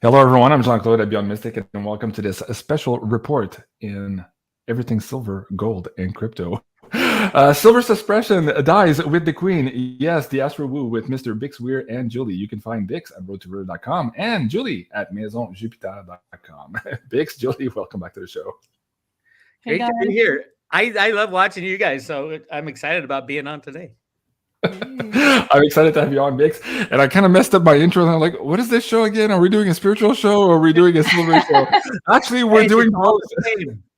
Hello, everyone. I'm Jean-Claude BeyondMystic, and welcome to this special report in everything silver, gold, and crypto. Silver suppression dies with the Queen. Yes, the Astro Woo with Mr. Bix Weir and Julie. You can find Bix at roadtoweir.com and Julie at maisonjupiter.com. Bix, Julie, welcome back to the show. Great to be here. I love watching you guys, so I'm excited about being on today. I'm excited to have you on, Bix. And I kind of messed up my intro. And I'm like, what is this show again? Are we doing a spiritual show or are we doing a silver show? Actually, we're doing both.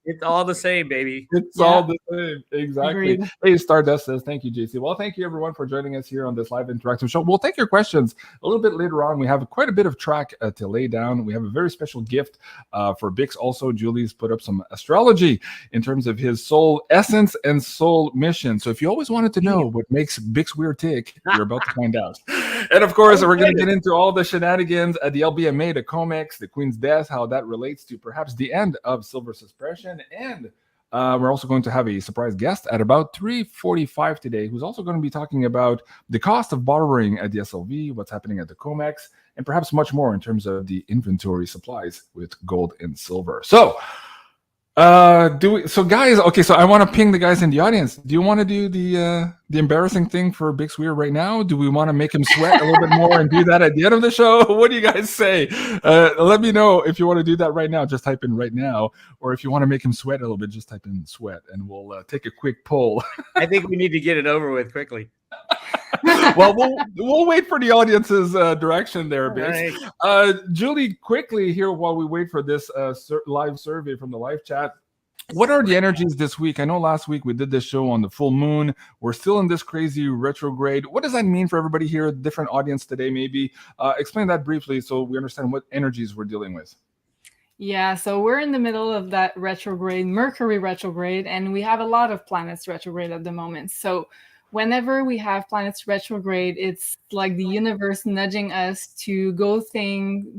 It's all the same, baby. It's all the same. Exactly. Agreed. Hey, Stardust says, thank you, JC. Well, thank you, everyone, for joining us here on this live interactive show. We'll take your questions a little bit later on. We have quite a bit of track to lay down. We have a very special gift for Bix. Also, Julie's put up some astrology in terms of his soul essence and soul mission. So if you always wanted to know what makes Bix Weir tick, you're about to find out. And of course, we're going to get into all the shenanigans at the LBMA, the COMEX, the Queen's death, how that relates to perhaps the end of silver suppression. And we're also going to have a surprise guest at about 3:45 today, who's also going to be talking about the cost of borrowing at the SLV, what's happening at the COMEX, and perhaps much more in terms of the inventory supplies with gold and silver. So, guys, okay, so I want to ping the guys in the audience. Do you want to do the embarrassing thing for Bix Weir right now? Do we want to make him sweat a little bit more and do that at the end of the show? What do you guys say? Let me know if you want to do that right now. Just type in right now, or if you want to make him sweat a little bit, just type in sweat, and we'll take a quick poll. I think we need to get it over with quickly. Well, we'll wait for the audience's direction there, Bix. Right. Julie, quickly here while we wait for this live survey from the live chat. What are the energies this week? I know last week we did this show on the full moon. We're still in this crazy retrograde. What does that mean for everybody here? Different audience today, maybe. Explain that briefly so we understand what energies we're dealing with. Yeah, so we're in the middle of that retrograde, Mercury retrograde, and we have a lot of planets retrograde at the moment. So whenever we have planets retrograde, it's like the universe nudging us to go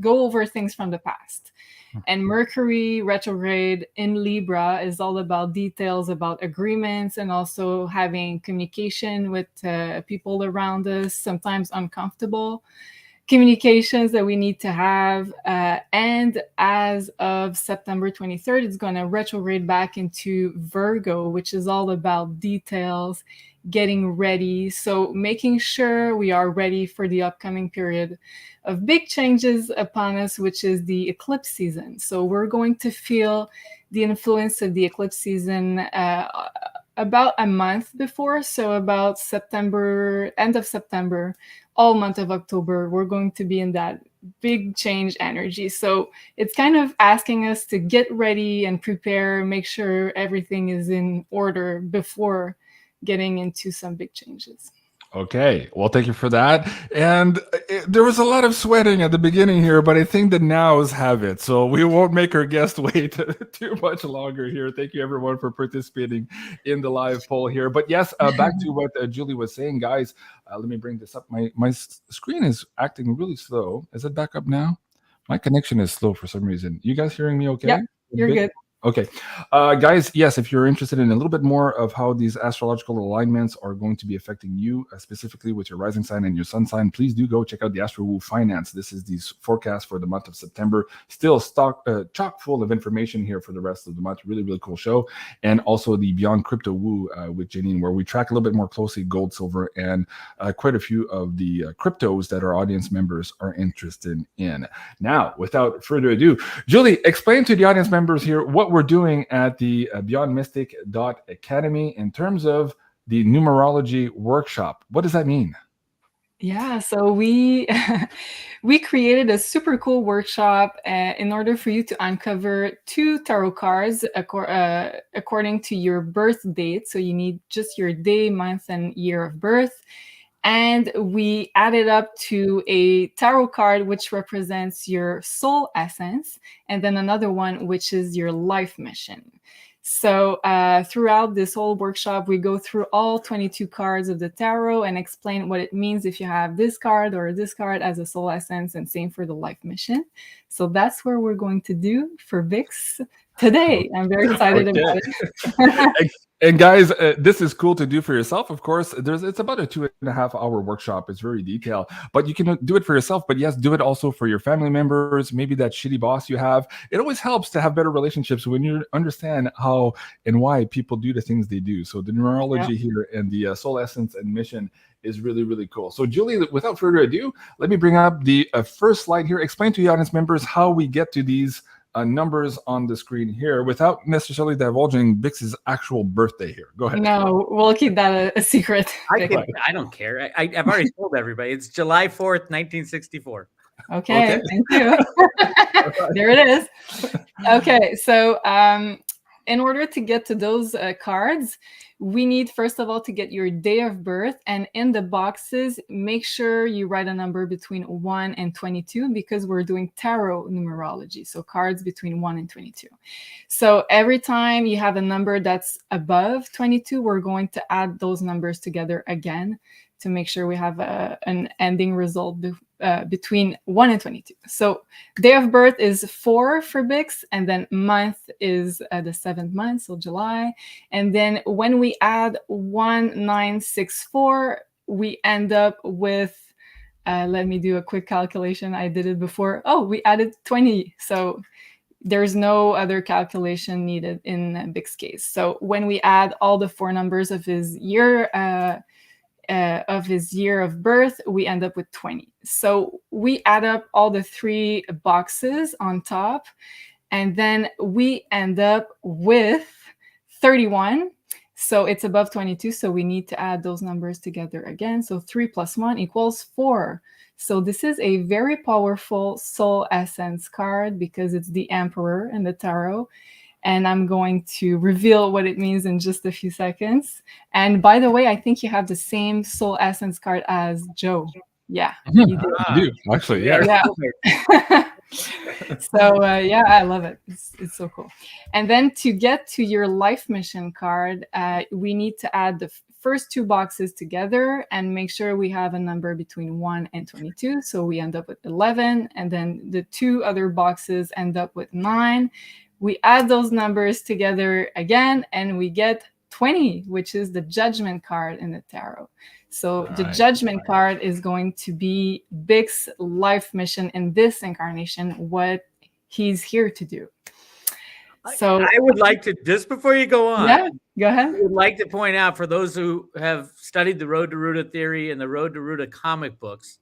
over things from the past. And Mercury retrograde in Libra is all about details, about agreements, and also having communication with people around us, sometimes uncomfortable communications that we need to have. And as of September 23rd, it's going to retrograde back into Virgo, which is all about details, getting ready. So making sure we are ready for the upcoming period of big changes upon us, which is the eclipse season. So we're going to feel the influence of the eclipse season about a month before. So about September, end of September, all month of October, we're going to be in that big change energy. So it's kind of asking us to get ready and prepare, make sure everything is in order before getting into some big changes. Okay, well, thank you for that. And there was a lot of sweating at the beginning here, but I think the nows have it. So we won't make our guest wait too much longer here. Thank you, everyone, for participating in the live poll here. But yes, back to what Julie was saying, guys. Let me bring this up. My screen is acting really slow. Is it back up now? My connection is slow for some reason. You guys hearing me okay? Yeah, you're good. Okay. Guys, yes, if you're interested in a little bit more of how these astrological alignments are going to be affecting you, specifically with your rising sign and your sun sign, please do go check out the Astro Woo Finance. This is the forecast for the month of September. Still chock full of information here for the rest of the month. Really, really cool show. And also the Beyond Crypto Woo with Janine, where we track a little bit more closely gold, silver, and quite a few of the cryptos that our audience members are interested in. Now, without further ado, Julie, explain to the audience members here what we're doing at the BeyondMystic.Academy in terms of the numerology workshop. What does that mean? Yeah, so we created a super cool workshop in order for you to uncover 2 tarot cards according to your birth date. So you need just your day, month, and year of birth. And we added up to a tarot card, which represents your soul essence, and then another one, which is your life mission. So throughout this whole workshop, we go through all 22 cards of the tarot and explain what it means if you have this card or this card as a soul essence, and same for the life mission. So that's what we're going to do for BIX today. I'm very excited about it. And guys, this is cool to do for yourself. Of course, it's about a 2.5-hour workshop. It's very detailed, but you can do it for yourself. But yes, do it also for your family members. Maybe that shitty boss you have. It always helps to have better relationships when you understand how and why people do the things they do. So the numerology here and the soul essence and mission is really, really cool. So Julie, without further ado, let me bring up the first slide here. Explain to the audience members how we get to these numbers on the screen here without necessarily divulging BIX's actual birthday here. Go ahead. No, we'll keep that a secret. I don't care. I've already told everybody. It's July 4th, 1964. Okay. Thank you. There it is. Okay, so in order to get to those cards, we need, first of all, to get your day of birth. And in the boxes, make sure you write a number between 1 and 22 because we're doing tarot numerology. So cards between 1 and 22. So every time you have a number that's above 22, we're going to add those numbers together again to make sure we have an ending result between 1 and 22. So day of birth is 4 for BIX, and then month is the 7th month, so July. And then when we add 1964, we end up with, let me do a quick calculation. I did it before. Oh, we added 20. So there's no other calculation needed in BIX case. So when we add all the 4 numbers of his year of birth, we end up with 20. So we add up all the 3 boxes on top, and then we end up with 31. So it's above 22, so we need to add those numbers together again. So 3 plus 1 equals 4. So this is a very powerful soul essence card because it's the Emperor in the tarot. And I'm going to reveal what it means in just a few seconds. And by the way, I think you have the same soul essence card as Joe. Yeah, you do. Actually, yeah. So yeah, I love it. It's so cool. And then to get to your life mission card, we need to add the first 2 boxes together and make sure we have a number between 1 and 22. So we end up with 11, and then the 2 other boxes end up with 9. We add those numbers together again, and we get 20, which is the Judgment card in the tarot. So the Judgment card is going to be BIX's life mission in this incarnation, what he's here to do. So I would like to, just before you go on, yeah, go ahead. I would like to point out for those who have studied the Road to Ruta theory and the Road to Ruta comic books,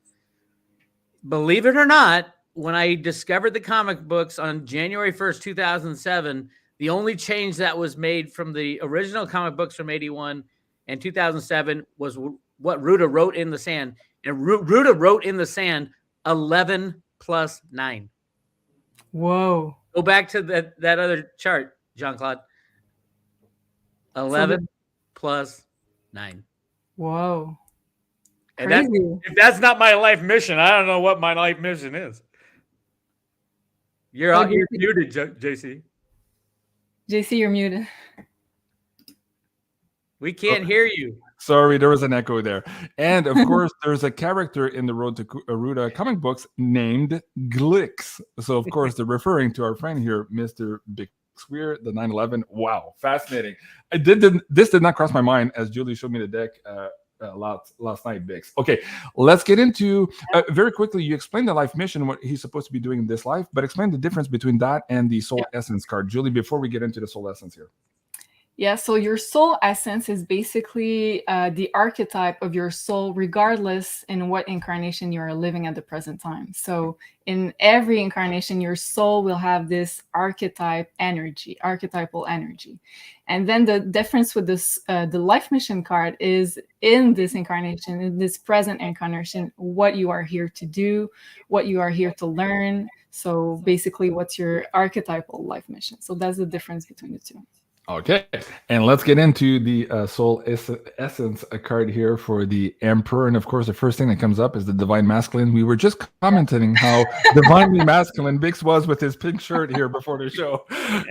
believe it or not, when I discovered the comic books on January 1st, 2007, the only change that was made from the original comic books from 81 and 2007 was what Ruta wrote in the sand. And Ruta wrote in the sand 11 plus 9. Whoa. Go back to that other chart, Jean-Claude. 11 plus 9. Whoa. And if that's not my life mission, I don't know what my life mission is. You're muted, JC. JC, you're muted. We can't hear you. Sorry, there was an echo there. And of course, there's a character in the Road to Ruta comic books named Glix. So of course, they're referring to our friend here, Mr. Big Square, the 9/11. Wow, fascinating. This did not cross my mind as Julie showed me the deck last night, Bix. Okay, let's get into very quickly. You explained the life mission, what he's supposed to be doing in this life, but explain the difference between that and the soul essence card, Julie, before we get into the soul essence here. Yeah, so your soul essence is basically the archetype of your soul, regardless in what incarnation you are living at the present time. So in every incarnation, your soul will have this archetypal energy. And then the difference with this, the life mission card is in this incarnation, in this present incarnation, what you are here to do, what you are here to learn. So basically, what's your archetypal life mission? So that's the difference between the two. Okay, and let's get into the soul essence card here for the Emperor. And of course, the first thing that comes up is the divine masculine. We were just commenting how divinely masculine Bix was with his pink shirt here before the show.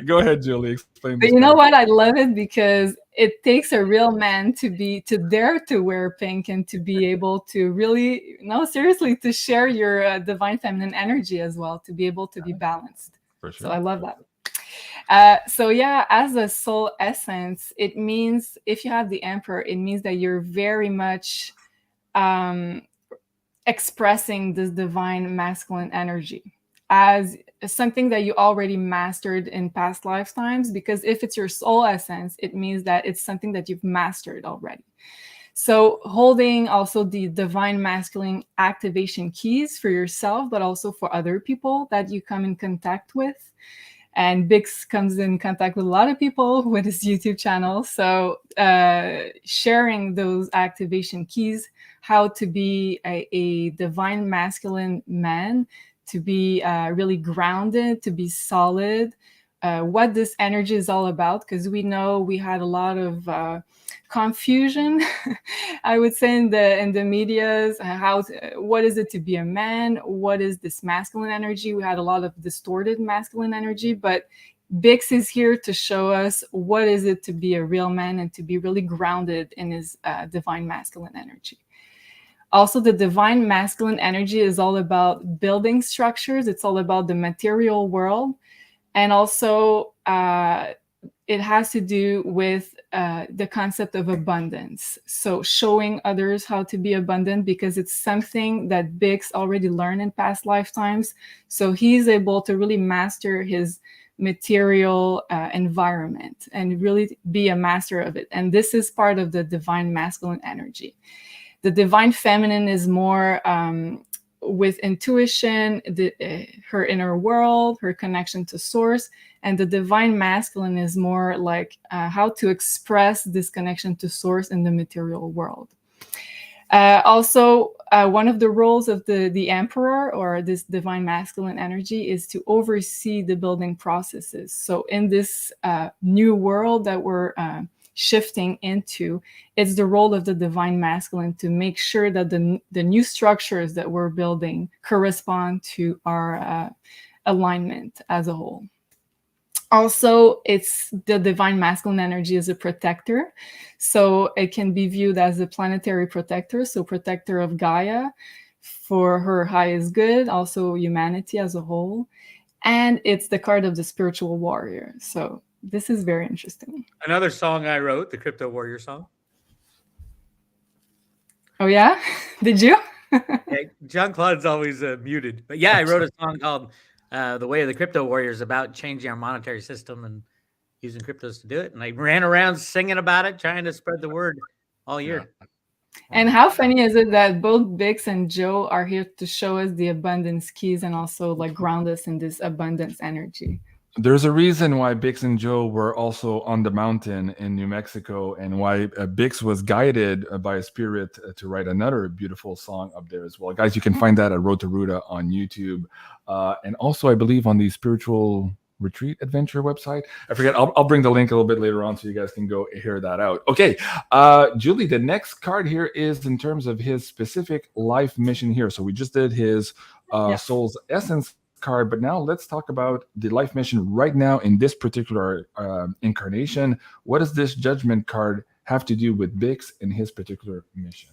Go ahead, Julie, explain. But you know what? I love it because it takes a real man to dare to wear pink and to be able to really, no, seriously, to share your divine feminine energy as well, to be able to be balanced. For sure. So I love that. So yeah, as a soul essence, it means if you have the Emperor, it means that you're very much expressing this divine masculine energy as something that you already mastered in past lifetimes. Because if it's your soul essence, it means that it's something that you've mastered already. So holding also the divine masculine activation keys for yourself, but also for other people that you come in contact with. And BIX comes in contact with a lot of people with his YouTube channel. So sharing those activation keys, how to be a divine masculine man, to be really grounded, to be solid, what this energy is all about. Because we know we had a lot of confusion, I would say, in the medias. What is it to be a man? What is this masculine energy? We had a lot of distorted masculine energy, but BIX is here to show us what is it to be a real man and to be really grounded in his divine masculine energy. Also, the divine masculine energy is all about building structures. It's all about the material world. And also, it has to do with the concept of abundance. So showing others how to be abundant, because it's something that BIX already learned in past lifetimes. So he's able to really master his material environment and really be a master of it. And this is part of the divine masculine energy. The divine feminine is more with intuition, her inner world, her connection to source. And the divine masculine is more like how to express this connection to source in the material world. Also, one of the roles of the emperor, or this divine masculine energy, is to oversee the building processes. So in this new world that we're shifting into, it's the role of the divine masculine to make sure that the new structures that we're building correspond to our alignment as a whole. Also, it's the divine masculine energy is a protector. So it can be viewed as a planetary protector. So protector of Gaia for her highest good, also humanity as a whole. And it's the card of the spiritual warrior. So this is very interesting. Another song I wrote, the Crypto Warrior song. Oh, yeah? Did you? Yeah, Jean-Claude's always muted. But yeah, I wrote a song called The Way of the Crypto Warriors about changing our monetary system and using cryptos to do it. And I ran around singing about it, trying to spread the word all year. Yeah. And how funny is it that both BIX and Joe are here to show us the abundance keys and also like ground us in this abundance energy? There's a reason why Bix and Joe were also on the mountain in New Mexico, and why Bix was guided by a spirit to write another beautiful song up there as well. Guys, you can find that at Road to Ruta on YouTube. And also, I believe, on the Spiritual Retreat Adventure website. I forget. I'll bring the link a little bit later on so you guys can go hear that out. Okay, Julie, the next card here is in terms of his specific life mission here. So we just did his Soul's Essence card, but now let's talk about the life mission right now in this particular incarnation. What does this Judgment card have to do with Bix and his particular mission?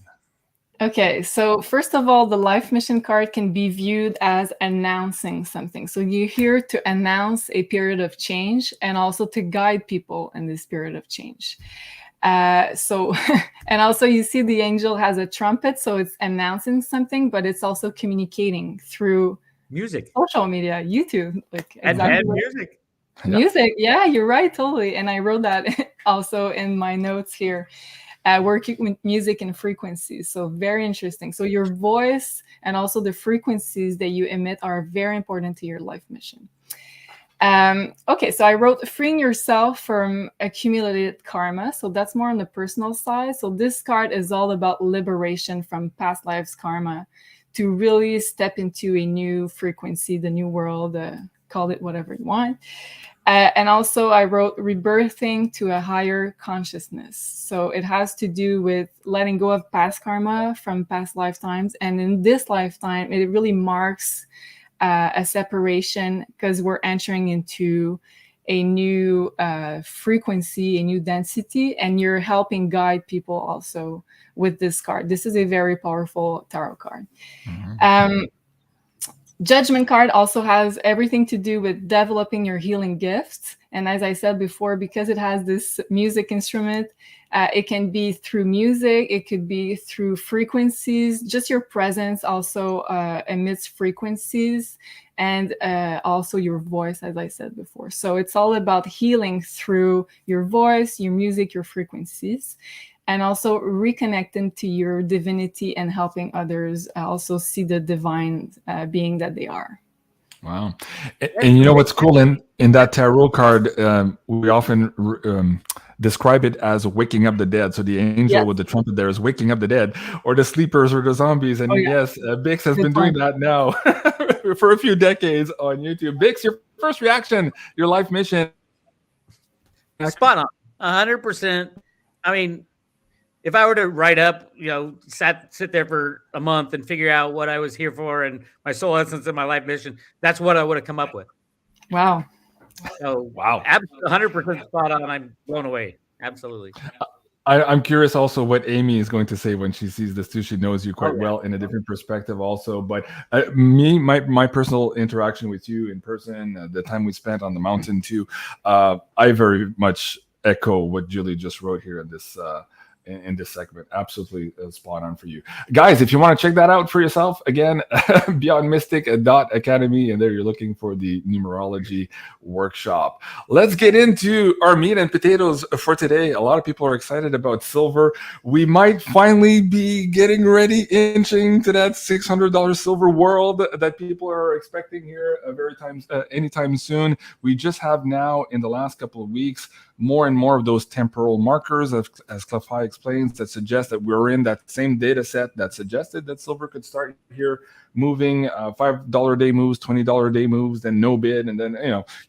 Okay, so first of all, the life mission card can be viewed as announcing something. So you're here to announce a period of change and also to guide people in this period of change. And also you see the angel has a trumpet, so it's announcing something, but it's also communicating through music, social media, YouTube, like and music. Music, yeah, you're right, totally. And I wrote that also in my notes here. Working with music and frequencies, so very interesting. So your voice and also the frequencies that you emit are very important to your life mission. Okay, so I wrote freeing yourself from accumulated karma. So that's more on the personal side. So this card is all about liberation from past lives karma, to really step into a new frequency, the new world, call it whatever you want. And also I wrote rebirthing to a higher consciousness. So it has to do with letting go of past karma from past lifetimes. And in this lifetime, it really marks a separation, because we're entering into a new frequency, a new density, and you're helping guide people also with this card. This is a very powerful tarot card. Mm-hmm. Judgment card also has everything to do with developing your healing gifts. And as I said before, because it has this music instrument, it can be through music, it could be through frequencies. Just your presence also emits frequencies, and also your voice, as I said before. So it's all about healing through your voice, your music, your frequencies, and also reconnecting to your divinity and helping others also see the divine being that they are. Wow. And you know what's cool in that tarot card, we often describe it as waking up the dead. So the angel with the trumpet there is waking up the dead, or the sleepers, or the zombies. And yes, BIX has been doing that now for a few decades on YouTube. BIX, your first reaction, your life mission. Spot on, 100%. I mean, if I were to write up, sit there for a month and figure out what I was here for and my soul essence and my life mission, that's what I would have come up with. Wow. So, wow. 100% spot on. I'm blown away. Absolutely. I'm curious also what Amy is going to say when she sees this too. She knows you quite well in a different perspective also. But my personal interaction with you in person, the time we spent on the mountain too, I very much echo what Julie just wrote here in this segment. Absolutely spot on for you guys. If you want to check that out for yourself, again, BeyondMystic.academy, and there you're looking for the numerology workshop. Let's get into our meat and potatoes for today. A lot of people are excited about silver. We might finally be getting ready, inching to that $600 silver world that people are expecting here anytime soon. We just have now, in the last couple of weeks, more and more of those temporal markers, as Clefai explains, that suggest that we're in that same data set that suggested that silver could start here moving, $5 a day moves, $20 a day moves, then no bid, and then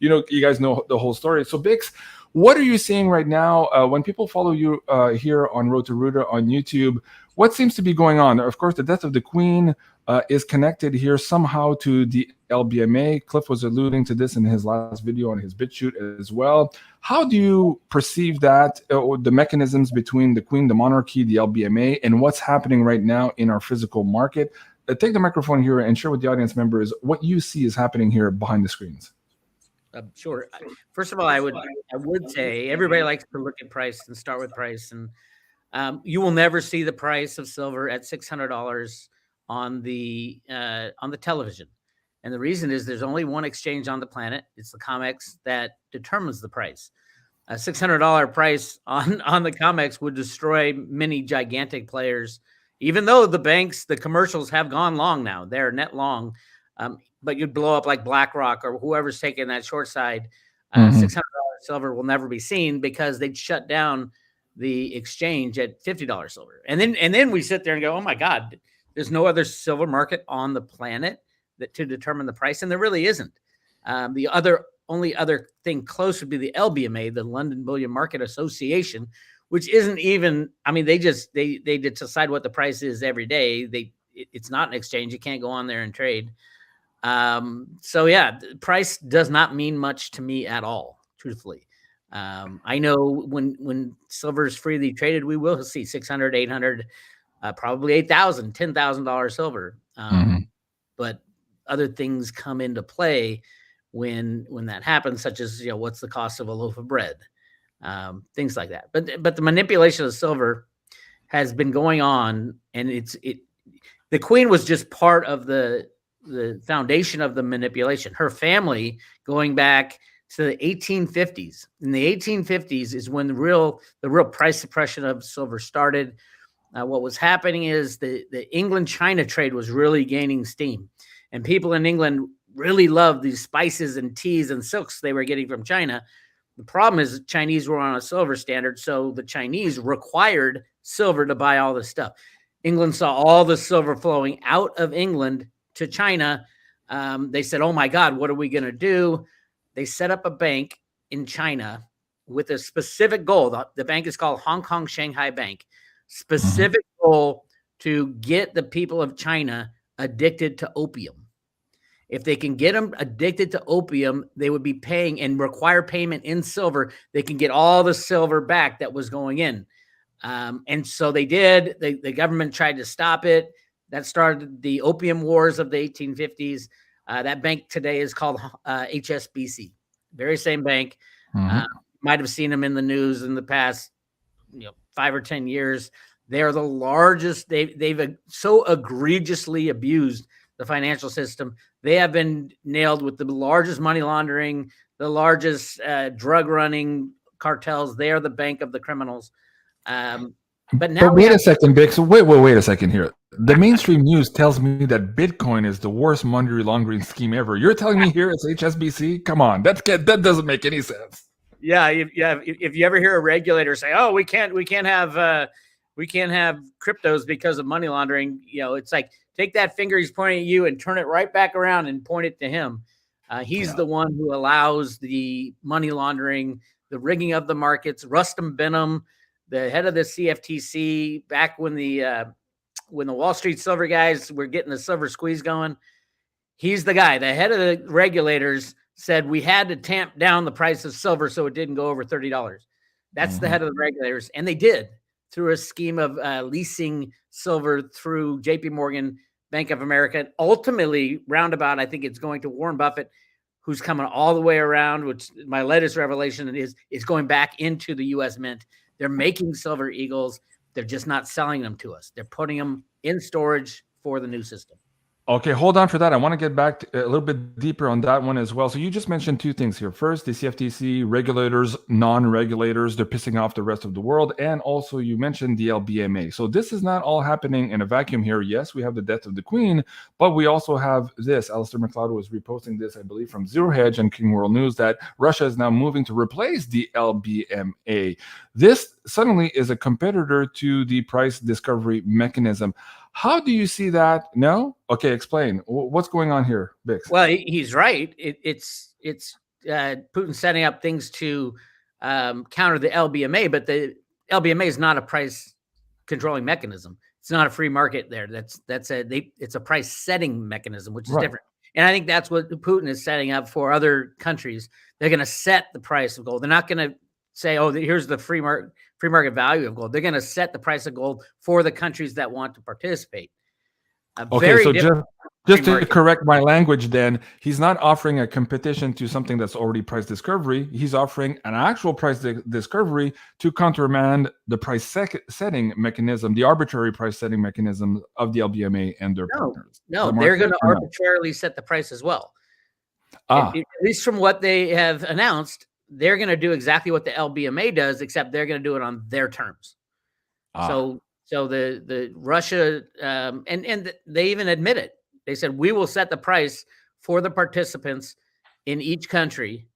you guys know the whole story. So BIX, what are you seeing right now when people follow you here on Road to Ruta on YouTube? What seems to be going on? Of course, the death of the Queen is connected here somehow to the LBMA. Cliff was alluding to this in his last video on his BitChute as well. How do you perceive that, or the mechanisms between the Queen, the monarchy, the LBMA, and what's happening right now in our physical market? Take the microphone here and share with the audience members what you see is happening here behind the screens. Sure. First of all, I would say everybody likes to look at price and start with price, and you will never see the price of silver at $600 on the television. And the reason is there's only one exchange on the planet. It's the COMEX that determines the price. A $600 price on the COMEX would destroy many gigantic players, even though the banks, the commercials have gone long now. They're net long, but you'd blow up like BlackRock or whoever's taking that short side. $600 silver will never be seen because they'd shut down the exchange at $50 silver. And then we sit there and go, oh my God, there's no other silver market on the planet to determine the price, and there really isn't. The only other thing close would be the LBMA, the London Bullion Market Association, which isn't even. I mean, they decide what the price is every day. It's not an exchange. You can't go on there and trade. So yeah, the price does not mean much to me at all, truthfully. I know when silver is freely traded, we will see 600, 800, probably $8,000, $10,000 silver. But other things come into play when that happens, such as, what's the cost of a loaf of bread, things like that. But the manipulation of silver has been going on, and the Queen was just part of the foundation of the manipulation. Her family, going back to the 1850s. In the 1850s is when the real price suppression of silver started. What was happening is the England-China trade was really gaining steam. And people in England really loved these spices and teas and silks they were getting from China. The problem is the Chinese were on a silver standard, so the Chinese required silver to buy all this stuff. England saw all the silver flowing out of England to China. They said, oh my God, what are we going to do? They set up a bank in China with a specific goal. The bank is called Hong Kong Shanghai Bank. Specific goal to get the people of China addicted to opium. If they can get them addicted to opium, they would be paying and require payment in silver. They can get all the silver back that was going in. And so they did. The government tried to stop it. That started the opium wars of the 1850s. That bank today is called HSBC. Very same bank. Might have seen them in the news in the past 5 or 10 years. They're the largest. They've so egregiously abused the financial system. They have been nailed with the largest money laundering, the largest drug running cartels. They are the bank of the criminals. But wait a second, Bix. Wait a second here. The mainstream news tells me that Bitcoin is the worst money laundering scheme ever. You're telling me here it's HSBC? Come on, that doesn't make any sense. Yeah, if you ever hear a regulator say, "Oh, we can't have cryptos because of money laundering," it's like, take that finger he's pointing at you and turn it right back around and point it to him. He's the one who allows the money laundering, the rigging of the markets. Rustam Benham, the head of the CFTC, back when the Wall Street silver guys were getting the silver squeeze going, he's the guy. The head of the regulators said we had to tamp down the price of silver so it didn't go over $30. That's the head of the regulators, and they did through a scheme of leasing silver through JP Morgan, Bank of America. Ultimately, roundabout, I think it's going to Warren Buffett, who's coming all the way around, which my latest revelation is going back into the U.S. Mint. They're making silver eagles. They're just not selling them to us. They're putting them in storage for the new system. Okay, hold on for that. I want to get back a little bit deeper on that one as well. So you just mentioned two things here. First, the CFTC, regulators, non-regulators, they're pissing off the rest of the world. And also you mentioned the LBMA. So this is not all happening in a vacuum here. Yes, we have the death of the Queen, but we also have this. Alistair McLeod was reposting this, I believe, from Zero Hedge and King World News, that Russia is now moving to replace the LBMA. This suddenly is a competitor to the price discovery mechanism. How do you see that? No? Okay, explain. What's going on here, Bix? Well, he's right. It's Putin setting up things to counter the LBMA, but the LBMA is not a price controlling mechanism. It's not a free market there. It's a price setting mechanism, which is different. And I think that's what Putin is setting up for other countries. They're going to set the price of gold. They're not going to say, "Oh, here's the free market value of gold." They're going to set the price of gold for the countries that want to participate. Okay, so just to correct my language then, he's not offering a competition to something that's already price discovery. He's offering an actual price discovery to countermand the price setting mechanism, the arbitrary price setting mechanism of the LBMA and their partners. No, they're going to arbitrarily set the price as well. At least from what they have announced, they're going to do exactly what the LBMA does, except they're going to do it on their terms. So the Russia and they even admit it. They said, we will set the price for the participants in each country.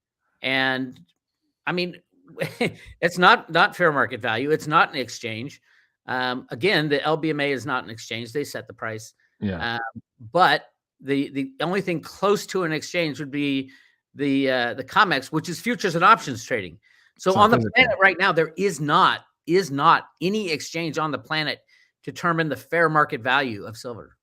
And I mean, it's not fair market value. It's not an exchange. Again, the LBMA is not an exchange. They set the price. Yeah. But the only thing close to an exchange would be the COMEX, which is futures and options trading. So on the planet right now, there is not any exchange on the planet to determine the fair market value of silver.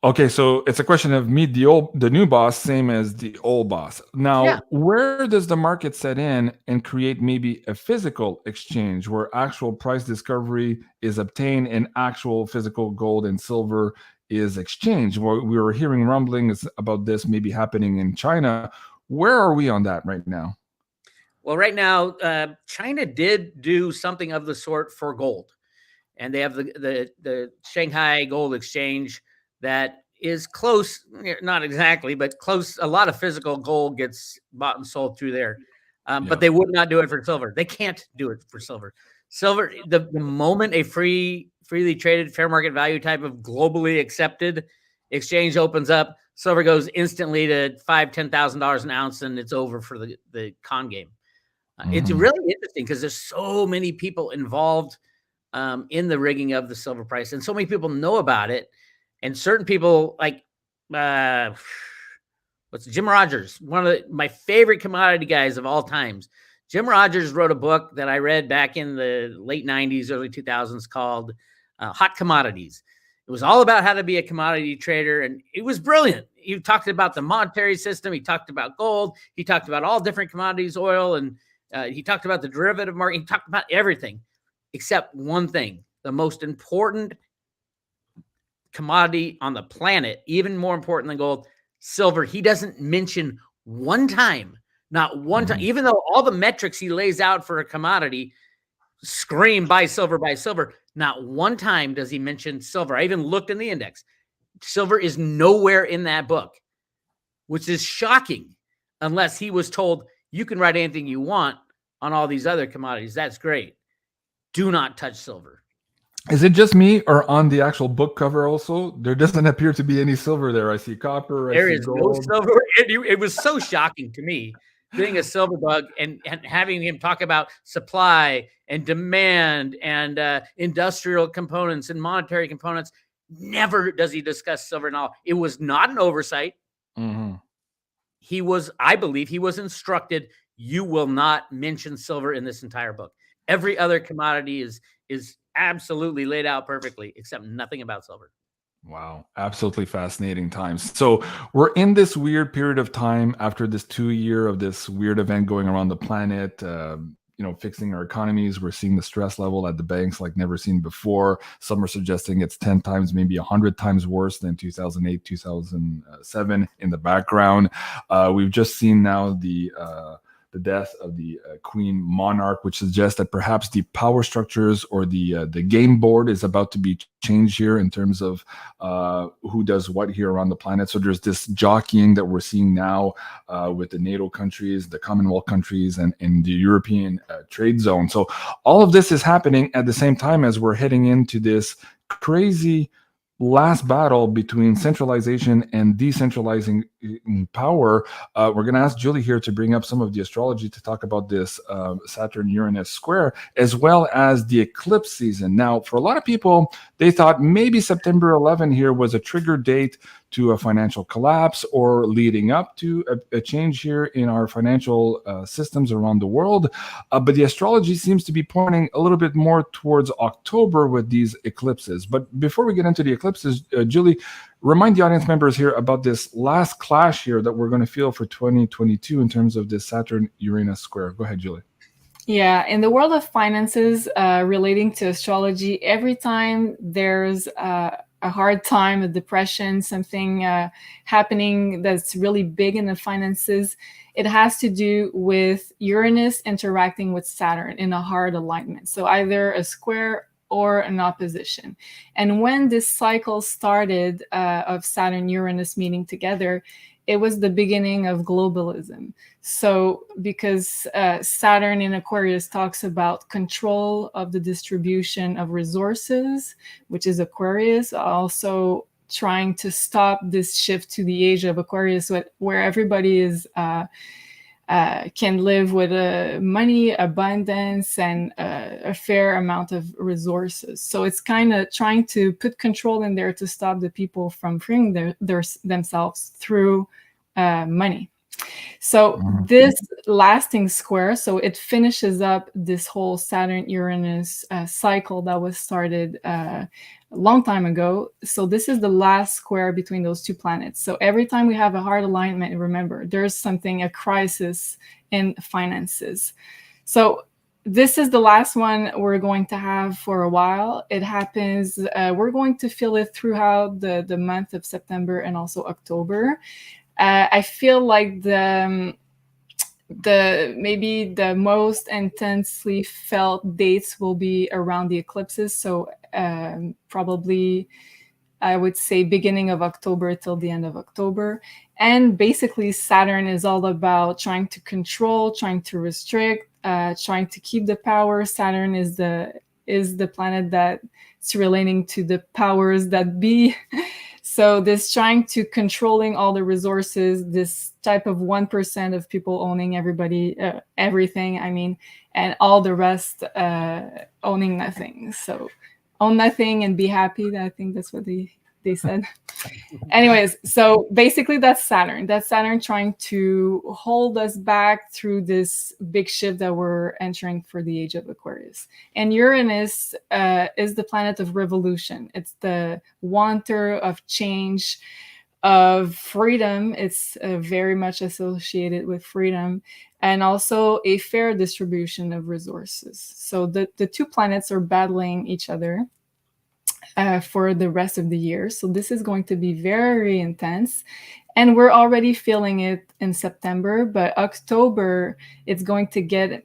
Okay, so it's a question of meet the new boss, same as the old boss. Now, where does the market set in and create maybe a physical exchange where actual price discovery is obtained and actual physical gold and silver is exchanged? We were hearing rumblings about this maybe happening in China. Where are we on that right now? Well, right now, China did do something of the sort for gold, and they have the Shanghai Gold Exchange that is close, not exactly, but close. A lot of physical gold gets bought and sold through there, but they would not do it for silver. They can't do it for silver. Silver, the moment a freely traded fair market value type of globally accepted exchange opens up, silver goes instantly to $5,000-$10,000 an ounce, and it's over for the con game. It's really interesting because there's so many people involved in the rigging of the silver price, and so many people know about it. And certain people like Jim Rogers, one of my favorite commodity guys of all times. Jim Rogers wrote a book that I read back in the late 90s, early 2000s called Hot Commodities. It was all about how to be a commodity trader, and it was brilliant. He talked about the monetary system. He talked about gold. He talked about all different commodities, oil, and he talked about the derivative market. He talked about everything except one thing, the most important commodity on the planet, even more important than gold, silver, he doesn't mention one time, not one time, even though all the metrics he lays out for a commodity scream buy silver, not one time does he mention silver. I even looked in the index. Silver is nowhere in that book, which is shocking, unless he was told you can write anything you want on all these other commodities. That's great. Do not touch silver. Is it just me, or on the actual book cover also, there doesn't appear to be any silver there? I see copper, There I see is gold. no silver. It was so shocking to me getting a silver bug and having him talk about supply and demand and industrial components and monetary components. Never does he discuss silver at all. It was not an oversight. He was, I believe, he was instructed, you will not mention silver in this entire book. Every other commodity is absolutely laid out perfectly, except nothing about silver. Wow, absolutely fascinating times. So we're in this weird period of time after this 2 year of this weird event going around the planet, fixing our economies. We're seeing the stress level at the banks like never seen before. Some are suggesting it's 10 times, maybe 100 times worse than 2008, 2007 in the background. We've just seen now the death of the Queen Monarch, which suggests that perhaps the power structures or the game board is about to be changed here in terms of who does what here around the planet. So there's this jockeying that we're seeing now with the NATO countries, the Commonwealth countries, and the European trade zone. So all of this is happening at the same time as we're heading into this crazy last battle between centralization and decentralizing power. We're going to ask Julie here to bring up some of the astrology to talk about this Saturn-Uranus square, as well as the eclipse season. Now, for a lot of people, they thought maybe September 11 here was a trigger date to a financial collapse or leading up to a change here in our financial systems around the world. But the astrology seems to be pointing a little bit more towards October with these eclipses. But before we get into the eclipses, Julie, remind the audience members here about this last clash here that we're going to feel for 2022 in terms of this Saturn-Uranus square. Go ahead, Julie. Yeah, in the world of finances relating to astrology, every time there's a hard time, a depression, something happening that's really big in the finances, it has to do with Uranus interacting with Saturn in a hard alignment. So either a square or an opposition. And when this cycle started of Saturn-Uranus meeting together, it was the beginning of globalism. So because Saturn in Aquarius talks about control of the distribution of resources, which is Aquarius, also trying to stop this shift to the age of Aquarius, where everybody is can live with money, abundance, and a fair amount of resources. So it's kind of trying to put control in there to stop the people from freeing themselves through money. So this lasting square, so it finishes up this whole Saturn-Uranus cycle that was started a long time ago. So this is the last square between those two planets. So every time we have a hard alignment, remember, there's something, a crisis in finances. So this is the last one we're going to have for a while. It happens, we're going to feel it throughout the month of September and also October. I feel like maybe the most intensely felt dates will be around the eclipses. So probably I would say beginning of October till the end of October. And basically Saturn is all about trying to control, trying to restrict, trying to keep the power. Saturn is the planet that's relating to the powers that be. So this trying to controlling all the resources, this type of 1% of people owning everything, and all the rest owning nothing. So own nothing and be happy. I think that's what they said. Anyways, so basically that's Saturn. That's Saturn trying to hold us back through this big shift that we're entering for the age of Aquarius. And Uranus is the planet of revolution. It's the wanter of change, of freedom. It's very much associated with freedom, and also a fair distribution of resources. So the two planets are battling each other for the rest of the year. So this is going to be very intense. And we're already feeling it in September, but October, it's going to get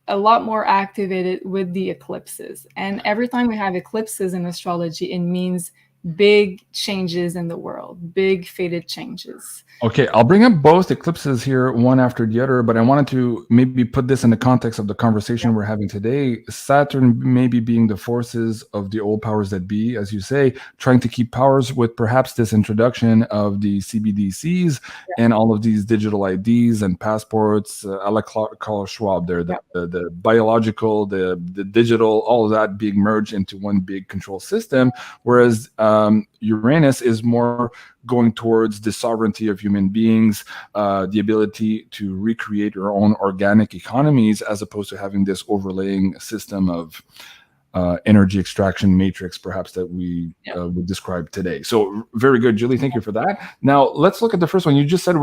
a lot more activated with the eclipses. And every time we have eclipses in astrology, it means big changes in the world, big fated changes. Okay, I'll bring up both eclipses here, one after the other, but I wanted to maybe put this in the context of the conversation we're having today. Saturn maybe being the forces of the old powers that be, as you say, trying to keep powers with perhaps this introduction of the CBDCs and all of these digital IDs and passports, a la Klaus Schwab there, the biological, the digital, all of that being merged into one big control system, whereas Uranus is more going towards the sovereignty of human beings, the ability to recreate your own organic economies, as opposed to having this overlaying system of energy extraction matrix, perhaps, that we would describe today. So very good, Julie. Thank you for that. Now let's look at the first one. You just said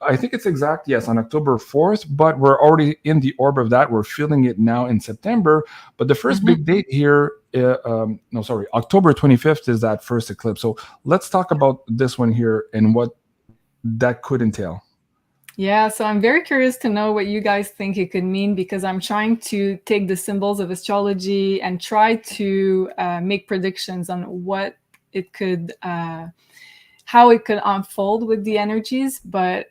I think it's exact, yes, on October 4th, but we're already in the orb of that. We're feeling it now in September. But the first big date here, October 25th is that first eclipse. So let's talk about this one here and what that could entail. Yeah, so I'm very curious to know what you guys think it could mean, because I'm trying to take the symbols of astrology and try to make predictions on what it could, how it could unfold with the energies. But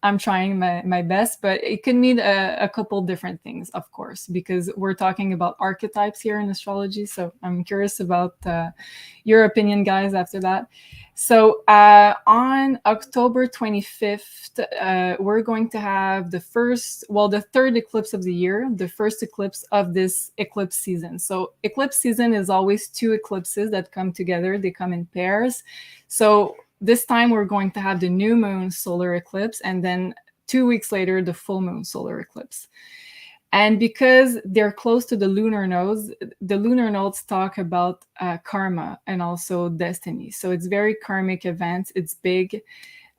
I'm trying my best. But it could mean a couple different things, of course, because we're talking about archetypes here in astrology. So I'm curious about your opinion, guys, after that. So on October 25th, we're going to have the third eclipse of the year, the first eclipse of this eclipse season. So eclipse season is always two eclipses that come together. They come in pairs. So this time we're going to have the new moon solar eclipse, and then 2 weeks later, the full moon solar eclipse. And because they're close to the lunar nodes talk about karma and also destiny. So it's very karmic events. It's big.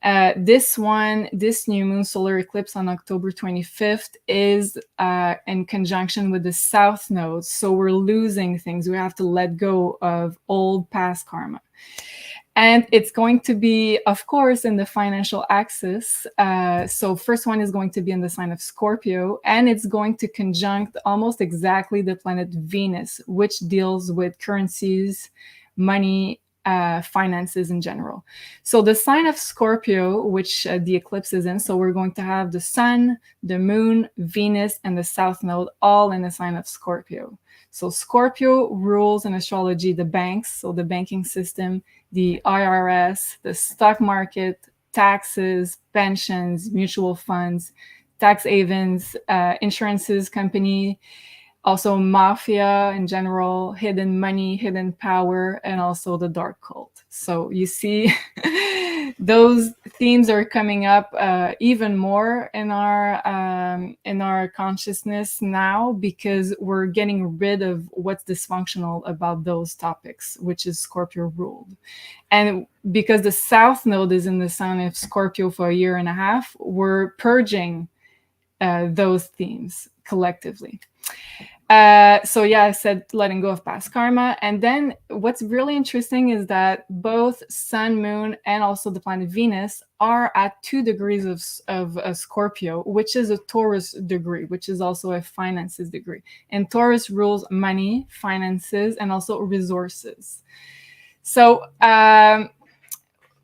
This new moon solar eclipse on October 25th is in conjunction with the south nodes. So we're losing things. We have to let go of old past karma. And it's going to be, of course, in the financial axis. So first one is going to be in the sign of Scorpio, and it's going to conjunct almost exactly the planet Venus, which deals with currencies, money, finances in general. So the sign of Scorpio, which the eclipse is in, so we're going to have the sun, the moon, Venus, and the south node all in the sign of Scorpio. So Scorpio rules in astrology the banks, so the banking system, the IRS, the stock market, taxes, pensions, mutual funds, tax havens, insurances company, also mafia in general, hidden money, hidden power, and also the dark cult. So you see those themes are coming up even more in our consciousness now, because we're getting rid of what's dysfunctional about those topics, which is Scorpio ruled. And because the south node is in the sign of Scorpio for a year and a half, we're purging those themes collectively. So yeah, I said letting go of past karma. And then what's really interesting is that both sun, moon, and also the planet Venus are at 2 degrees of Scorpio, which is a Taurus degree, which is also a finances degree. And Taurus rules money, finances, and also resources. So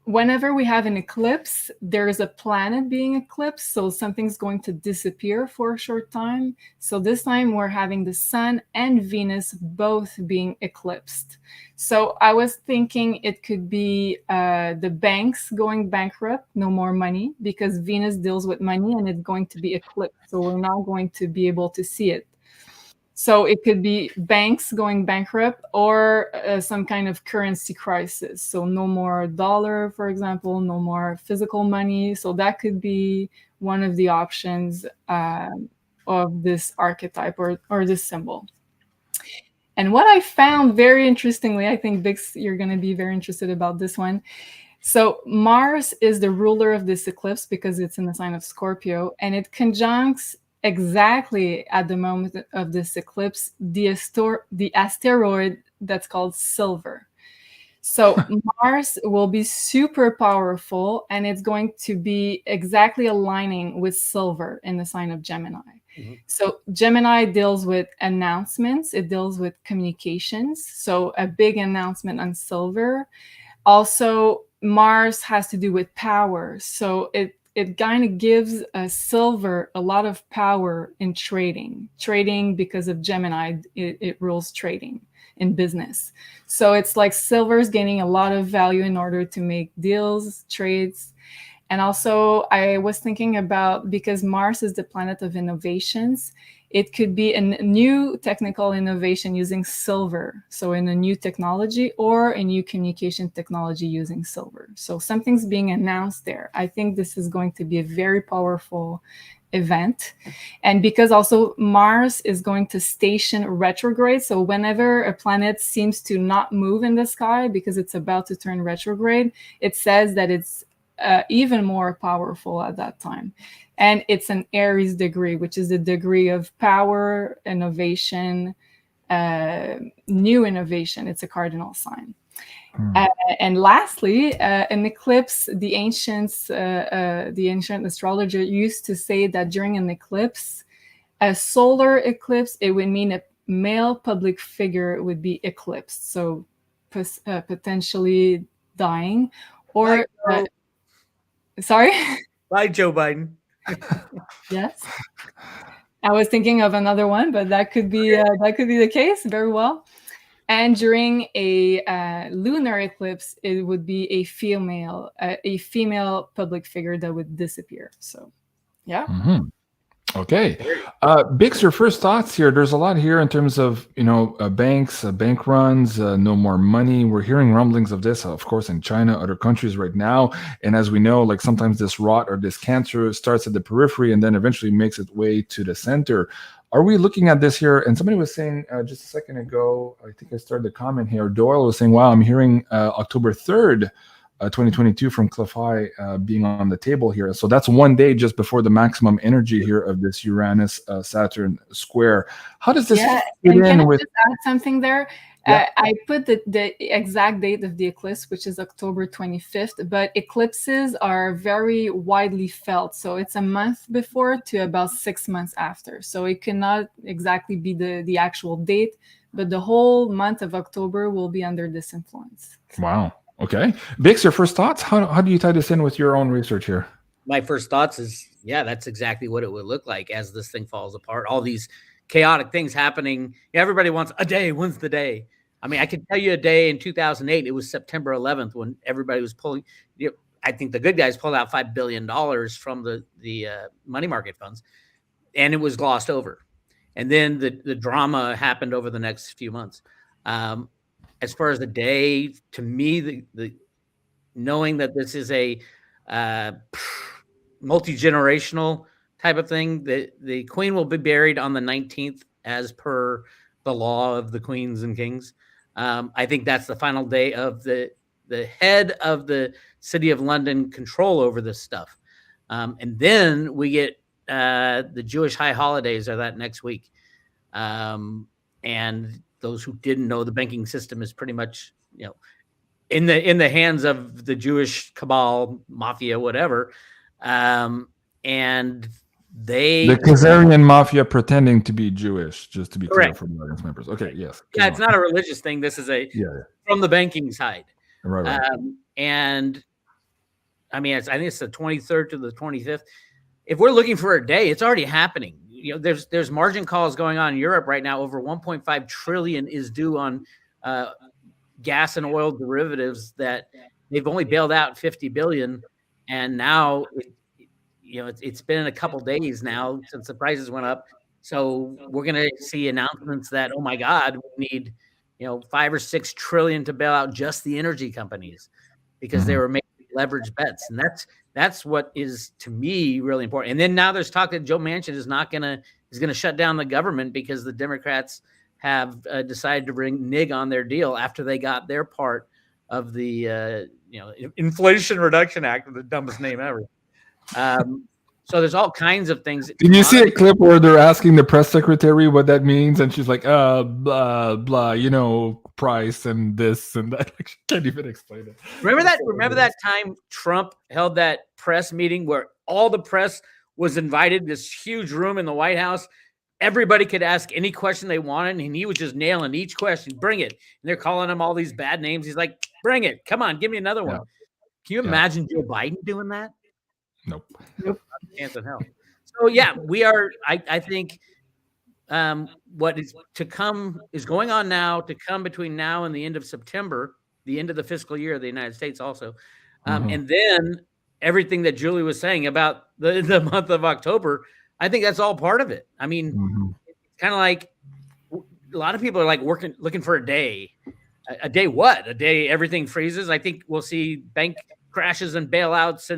whenever we have an eclipse, there is a planet being eclipsed, so something's going to disappear for a short time. So this time we're having the sun and Venus both being eclipsed. So I was thinking it could be the banks going bankrupt, no more money, because Venus deals with money and it's going to be eclipsed. So we're not going to be able to see it. So it could be banks going bankrupt or some kind of currency crisis. So no more dollar, for example, no more physical money. So that could be one of the options of this archetype or this symbol. And what I found very interestingly, I think BIX, you're going to be very interested about this one. So Mars is the ruler of this eclipse because it's in the sign of Scorpio, and it conjuncts exactly at the moment of this eclipse the asteroid that's called Silver. So Mars will be super powerful, and it's going to be exactly aligning with silver in the sign of Gemini. So Gemini deals with announcements. It deals with communications. So a big announcement on silver. Also, Mars has to do with power. So it kind of gives silver a lot of power in trading. Trading, because of Gemini, it rules trading in business. So it's like silver is gaining a lot of value in order to make deals, trades. And also, I was thinking about, because Mars is the planet of innovations, it could be a new technical innovation using silver. So in a new technology, or a new communication technology using silver. So something's being announced there. I think this is going to be a very powerful event. And because also Mars is going to station retrograde. So whenever a planet seems to not move in the sky because it's about to turn retrograde, it says that it's even more powerful at that time. And it's an Aries degree, which is the degree of power, innovation, new innovation. It's a cardinal sign. And lastly, an eclipse, the ancient astrologer used to say that during an eclipse, a solar eclipse, it would mean a male public figure would be eclipsed. So potentially dying, or sorry? Bye, Joe Biden. Yes. I was thinking of another one, but that could be the case very well. And during a lunar eclipse, it would be a female public figure that would disappear. So, yeah. Okay. BIX, your first thoughts here. There's a lot here in terms of, banks, bank runs, no more money. We're hearing rumblings of this, of course, in China, other countries right now. And as we know, like sometimes this rot or this cancer starts at the periphery and then eventually makes its way to the center. Are we looking at this here? And somebody was saying just a second ago, I think I started the comment here. Doyle was saying, wow, I'm hearing October 3rd, 2022 from Clefai being on the table here. So that's one day just before the maximum energy here of this Uranus Saturn square. How does this fit in with? Just add something there? Yeah. I put the exact date of the eclipse, which is October 25th, but eclipses are very widely felt. So it's a month before to about 6 months after. So it cannot exactly be the actual date, but the whole month of October will be under this influence. Wow. Okay. BIX, your first thoughts? How do you tie this in with your own research here? My first thoughts is, yeah, that's exactly what it would look like as this thing falls apart. All these chaotic things happening. Everybody wants a day. When's the day? I mean, I could tell you a day in 2008. It was September 11th when everybody was pulling. I think the good guys pulled out $5 billion from the money market funds, and it was glossed over. And then the drama happened over the next few months. As far as the day, to me, the knowing that this is a multi-generational type of thing, the queen will be buried on the 19th as per the law of the queens and kings. I think that's the final day of the head of the City of London control over this stuff. And then we get the Jewish high holidays are that next week. And those who didn't know, the banking system is pretty much, in the hands of the Jewish cabal, mafia, whatever. And the Khazarian mafia pretending to be Jewish, just to be clear for the audience members. Okay, yes. Yeah, it's not a religious thing. This is from the banking side. Right. And I mean, I think it's the 23rd to the 25th. If we're looking for a day, it's already happening. There's margin calls going on in Europe right now. Over 1.5 trillion is due on gas and oil derivatives that they've only bailed out 50 billion. And now, it's been a couple days now since the prices went up. So we're going to see announcements that, oh my God, we need, 5 or 6 trillion to bail out just the energy companies because they were making leverage bets. And that's what is, to me, really important. And then now there's talk that Joe Manchin is going to shut down the government because the Democrats have decided to bring NIG on their deal after they got their part of the Inflation Reduction Act, the dumbest name ever. So there's all kinds of things. Did you see a clip where they're asking the press secretary what that means, and she's like, blah blah, you know, price and this and that. Like, she can't even explain it. Remember that time Trump held that press meeting where all the press was invited, this huge room in the White House. Everybody could ask any question they wanted, and he was just nailing each question. Bring it. And they're calling him all these bad names. He's like, bring it. Come on, give me another one. Can you imagine Joe Biden doing that? Nope. Not a chance in hell. So yeah, we are. I think what is to come is going on now. To come between now and the end of September, the end of the fiscal year of the United States, also, and then everything that Julie was saying about the month of October. I think that's all part of it. I mean, it's kind of like a lot of people are like looking for a day. A day what? A day everything freezes. I think we'll see bank crashes and bailouts,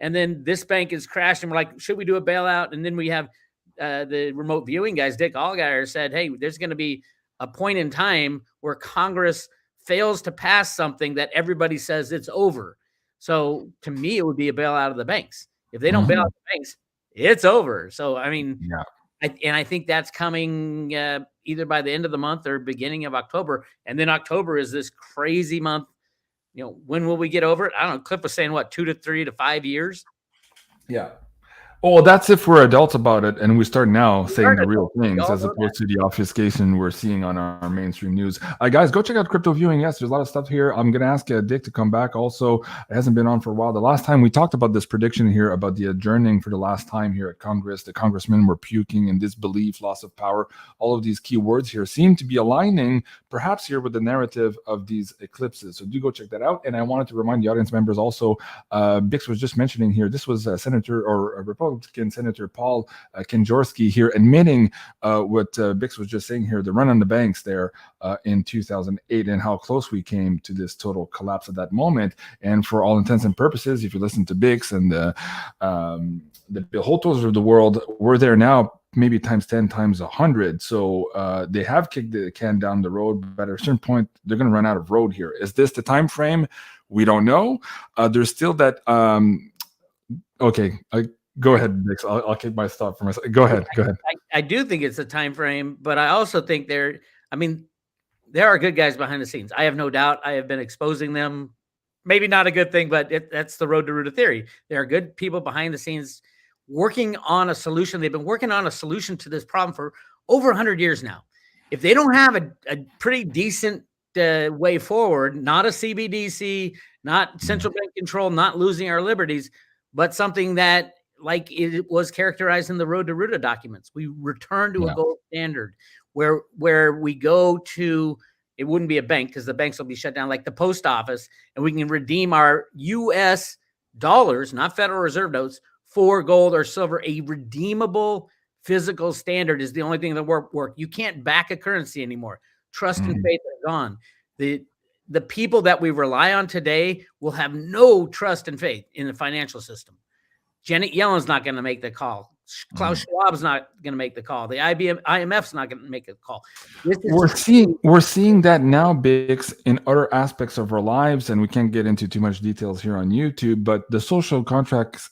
and then this bank is crashed, and we're like, should we do a bailout? And then we have the remote viewing guys, Dick Allgaier, said, hey, there's going to be a point in time where Congress fails to pass something that everybody says it's over. So to me, it would be a bailout of the banks. If they don't bail out the banks, it's over. So, I mean, I think that's coming either by the end of the month or beginning of October. And then October is this crazy month. You know, when will we get over it? I don't know. Cliff was saying, what, 2 to 3 to 5 years? Yeah. Oh, that's if we're adults about it, and we start now saying the real things as opposed to the obfuscation we're seeing on our mainstream news. Guys, go check out Crypto Viewing. Yes, there's a lot of stuff here. I'm going to ask Dick to come back also. It hasn't been on for a while. The last time we talked about this prediction here about the adjourning for the last time here at Congress, the congressmen were puking in disbelief, loss of power. All of these key words here seem to be aligning perhaps here with the narrative of these eclipses. So do go check that out. And I wanted to remind the audience members also, BIX was just mentioning here, this was a senator or a Republican Senator Paul Kinjorski here admitting what BIX was just saying here, the run on the banks there in 2008 and how close we came to this total collapse at that moment. And for all intents and purposes, if you listen to BIX and the Beholtos of the world, we're there now maybe times 10 times 100. So they have kicked the can down the road, but at a certain point they're going to run out of road here. Is this the time frame? We don't know. There's still that go ahead, Bix. I'll keep my thought for myself. Go ahead. I do think it's a time frame, but I also think there are good guys behind the scenes. I have no doubt. I have been exposing them. Maybe not a good thing, but that's the road to root of theory. There are good people behind the scenes working on a solution. They've been working on a solution to this problem for over 100 years now. If they don't have a pretty decent way forward, not a CBDC, not central bank control, not losing our liberties, but something that, like it was characterized in the Road to Ruta documents, we return to a gold standard where we go to, it wouldn't be a bank because the banks will be shut down, like the post office, and we can redeem our US dollars, not Federal Reserve notes, for gold or silver. A redeemable physical standard is the only thing that work. You can't back a currency anymore. Trust and faith are gone. The people that we rely on today will have no trust and faith in the financial system. Janet Yellen's not going to make the call. Klaus Schwab's not going to make the call. The IMF's not going to make a call. We're seeing that now, Bix, in other aspects of our lives, and we can't get into too much details here on YouTube, but the social contracts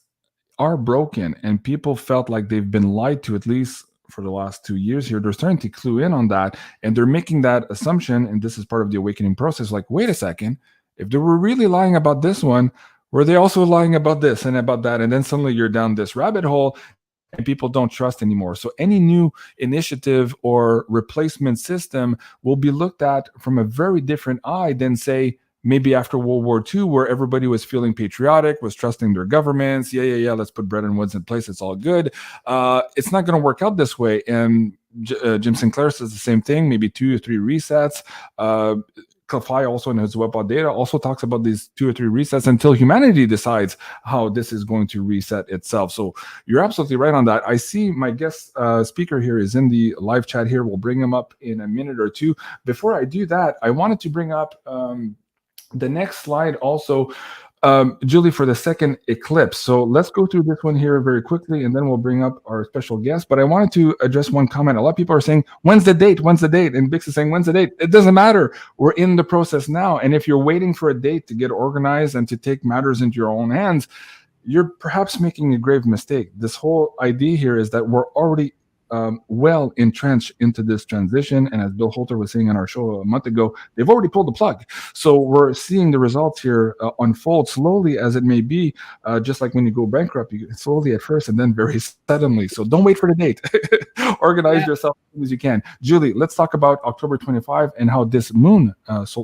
are broken, and people felt like they've been lied to, at least for the last 2 years here. They're starting to clue in on that, and they're making that assumption, and this is part of the awakening process, like, wait a second, if they were really lying about this one, were they also lying about this and about that? And then suddenly you're down this rabbit hole and people don't trust anymore. So any new initiative or replacement system will be looked at from a very different eye than, say, maybe after World War II, where everybody was feeling patriotic, was trusting their governments. Yeah, let's put Bretton Woods in place. It's all good. It's not going to work out this way. And Jim Sinclair says the same thing, maybe 2 or 3 resets. Kalfai also in his Webpod data also talks about these 2 or 3 resets until humanity decides how this is going to reset itself. So you're absolutely right on that. I see my guest speaker here is in the live chat here. We'll bring him up in a minute or two. Before I do that, I wanted to bring up the next slide also, Julie, for the second eclipse. So let's go through this one here very quickly, and then we'll bring up our special guest. But I wanted to address one comment. A lot of people are saying, when's the date? When's the date? And Bix is saying, when's the date? It doesn't matter. We're in the process now. And if you're waiting for a date to get organized and to take matters into your own hands, you're perhaps making a grave mistake. This whole idea here is that we're already well entrenched into this transition, and as Bill Holter was saying on our show a month ago, they've already pulled the plug. So we're seeing the results here unfold slowly, as it may be, just like when you go bankrupt, you slowly at first and then very suddenly. So don't wait for the date. Organize yourself as soon as you can. Julie, let's talk about October 25 and how this new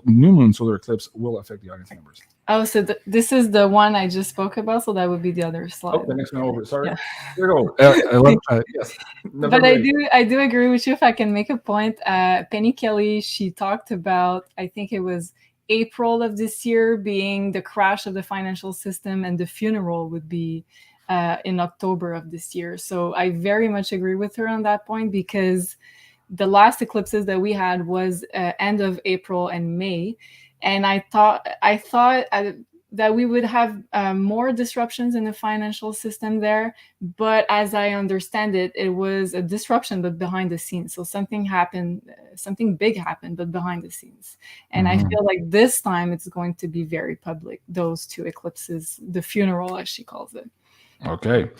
moon solar eclipse will affect the audience members. Oh, so this is the one I just spoke about, so that would be the other slide. Oh, the next one over. Sorry. Yeah. Here you go. Yes. But I do agree with you. If I can make a point, Penny Kelly, she talked about, I think it was April of this year being the crash of the financial system, and the funeral would be in October of this year. So I very much agree with her on that point, because the last eclipses that we had was end of April and May. And I thought that we would have more disruptions in the financial system there. But as I understand it, it was a disruption, but behind the scenes. So something happened, something big happened, but behind the scenes. And I feel like this time it's going to be very public, those two eclipses, the funeral, as she calls it. Okay.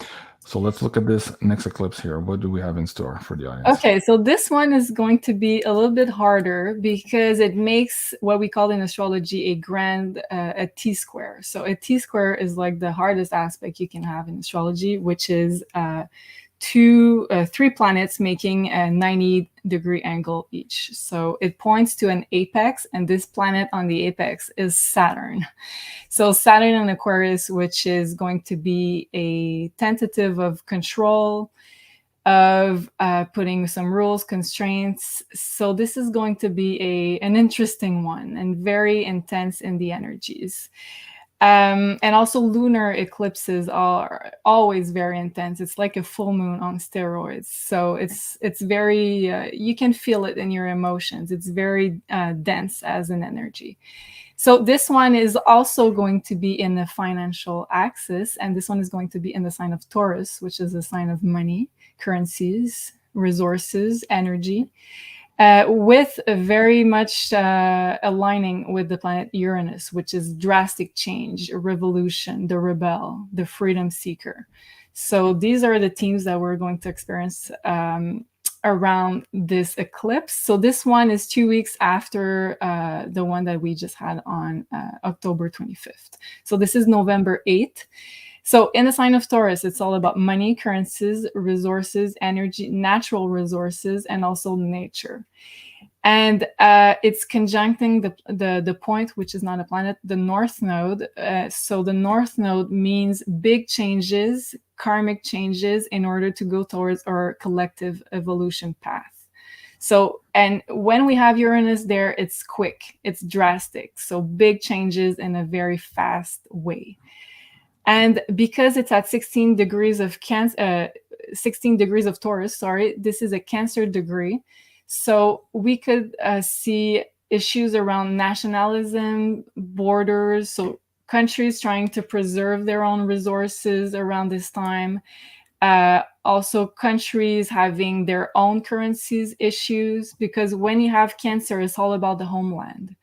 So let's look at this next eclipse here. What do we have in store for the audience? Okay, so this one is going to be a little bit harder, because it makes what we call in astrology a T-square. So a T-square is like the hardest aspect you can have in astrology, which is three planets making a 90-degree angle each. So it points to an apex, and this planet on the apex is Saturn. So Saturn in Aquarius, which is going to be a tentative of control, of putting some rules, constraints. So this is going to be an interesting one, and very intense in the energies. And also lunar eclipses are always very intense. It's like a full moon on steroids. So it's very, you can feel it in your emotions. It's very dense as an energy. So this one is also going to be in the financial axis, and this one is going to be in the sign of Taurus, which is a sign of money, currencies, resources, energy. With very much aligning with the planet Uranus, which is drastic change, revolution, the rebel, the freedom seeker. So these are the themes that we're going to experience around this eclipse. So this one is 2 weeks after the one that we just had on October 25th. So this is November 8th. So in the sign of Taurus, it's all about money, currencies, resources, energy, natural resources, and also nature. And it's conjuncting the point, which is not a planet, the North Node. So the North Node means big changes, karmic changes, in order to go towards our collective evolution path. So, and when we have Uranus there, it's quick, it's drastic. So big changes in a very fast way. And because it's at 16 degrees of 16 degrees of Taurus, sorry, this is a Cancer degree. So we could see issues around nationalism, borders, so countries trying to preserve their own resources around this time. Also countries having their own currencies issues, because when you have Cancer, it's all about the homeland.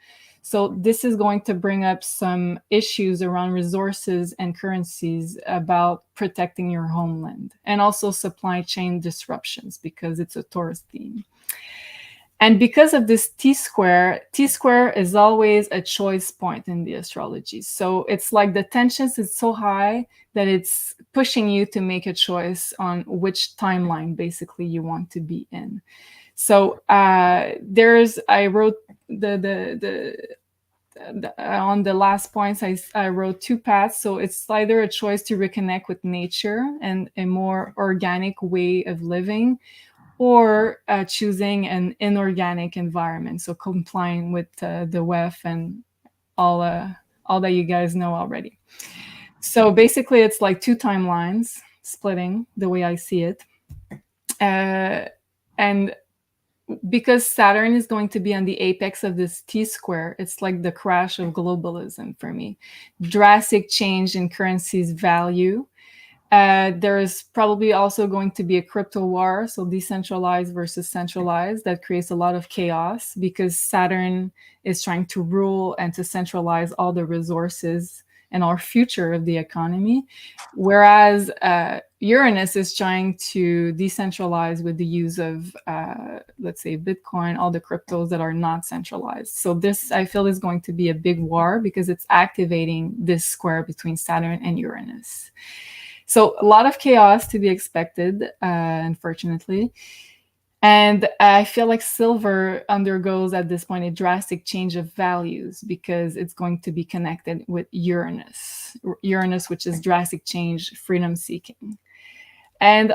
So this is going to bring up some issues around resources and currencies, about protecting your homeland, and also supply chain disruptions, because it's a Taurus theme. And because of this T-square is always a choice point in the astrology. So it's like the tensions is so high that it's pushing you to make a choice on which timeline basically you want to be in. So I wrote on the last points, I wrote two paths. So it's either a choice to reconnect with nature and a more organic way of living, or choosing an inorganic environment. So complying with the WEF and all that you guys know already. So basically it's like two timelines splitting, the way I see it. And because Saturn is going to be on the apex of this T-square, it's like the crash of globalism for me. Drastic change in currency's value. There's probably also going to be a crypto war, so decentralized versus centralized, that creates a lot of chaos, because Saturn is trying to rule and to centralize all the resources and our future of the economy. Whereas Uranus is trying to decentralize with the use of, let's say, Bitcoin, all the cryptos that are not centralized. So this, I feel, is going to be a big war because it's activating this square between Saturn and Uranus. So a lot of chaos to be expected, unfortunately. And I feel like silver undergoes at this point a drastic change of values because it's going to be connected with Uranus, which is drastic change, freedom seeking. And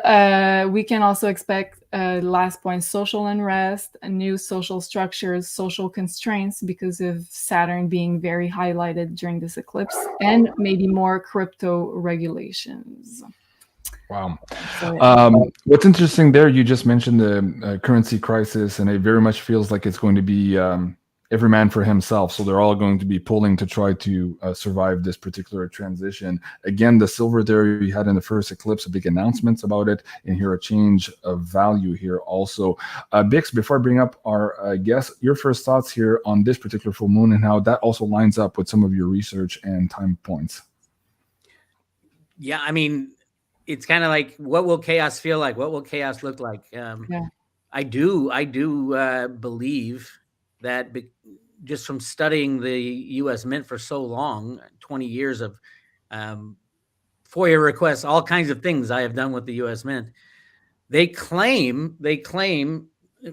we can also expect, last point, social unrest, new social structures, social constraints because of Saturn being very highlighted during this eclipse, and maybe more crypto regulations. Wow. So, yeah. What's interesting there, you just mentioned the currency crisis, and it very much feels like it's going to be every man for himself. So they're all going to be pulling to try to survive this particular transition. Again, the silver there you had in the first eclipse, a big announcements about it, and here a change of value here also. BIX, before I bring up our guest, your first thoughts here on this particular full moon and how that also lines up with some of your research and time points. Yeah, I mean, it's kind of like, what will chaos feel like? What will chaos look like? I do believe that just from studying the U.S. Mint for so long, 20 years of FOIA requests, all kinds of things I have done with the U.S. Mint, they claim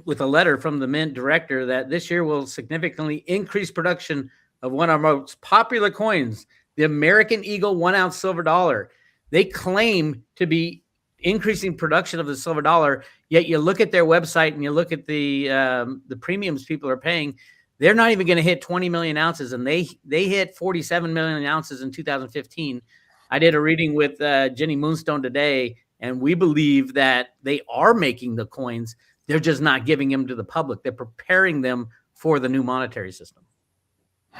with a letter from the Mint director that this year will significantly increase production of one of our most popular coins, the American Eagle 1 ounce silver dollar. They claim to be increasing production of the silver dollar, yet you look at their website and you look at the premiums people are paying, they're not even going to hit 20 million ounces, and they hit 47 million ounces in 2015. I did a reading with Jenny Moonstone today, and we believe that they are making the coins. They're just not giving them to the public. They're preparing them for the new monetary system.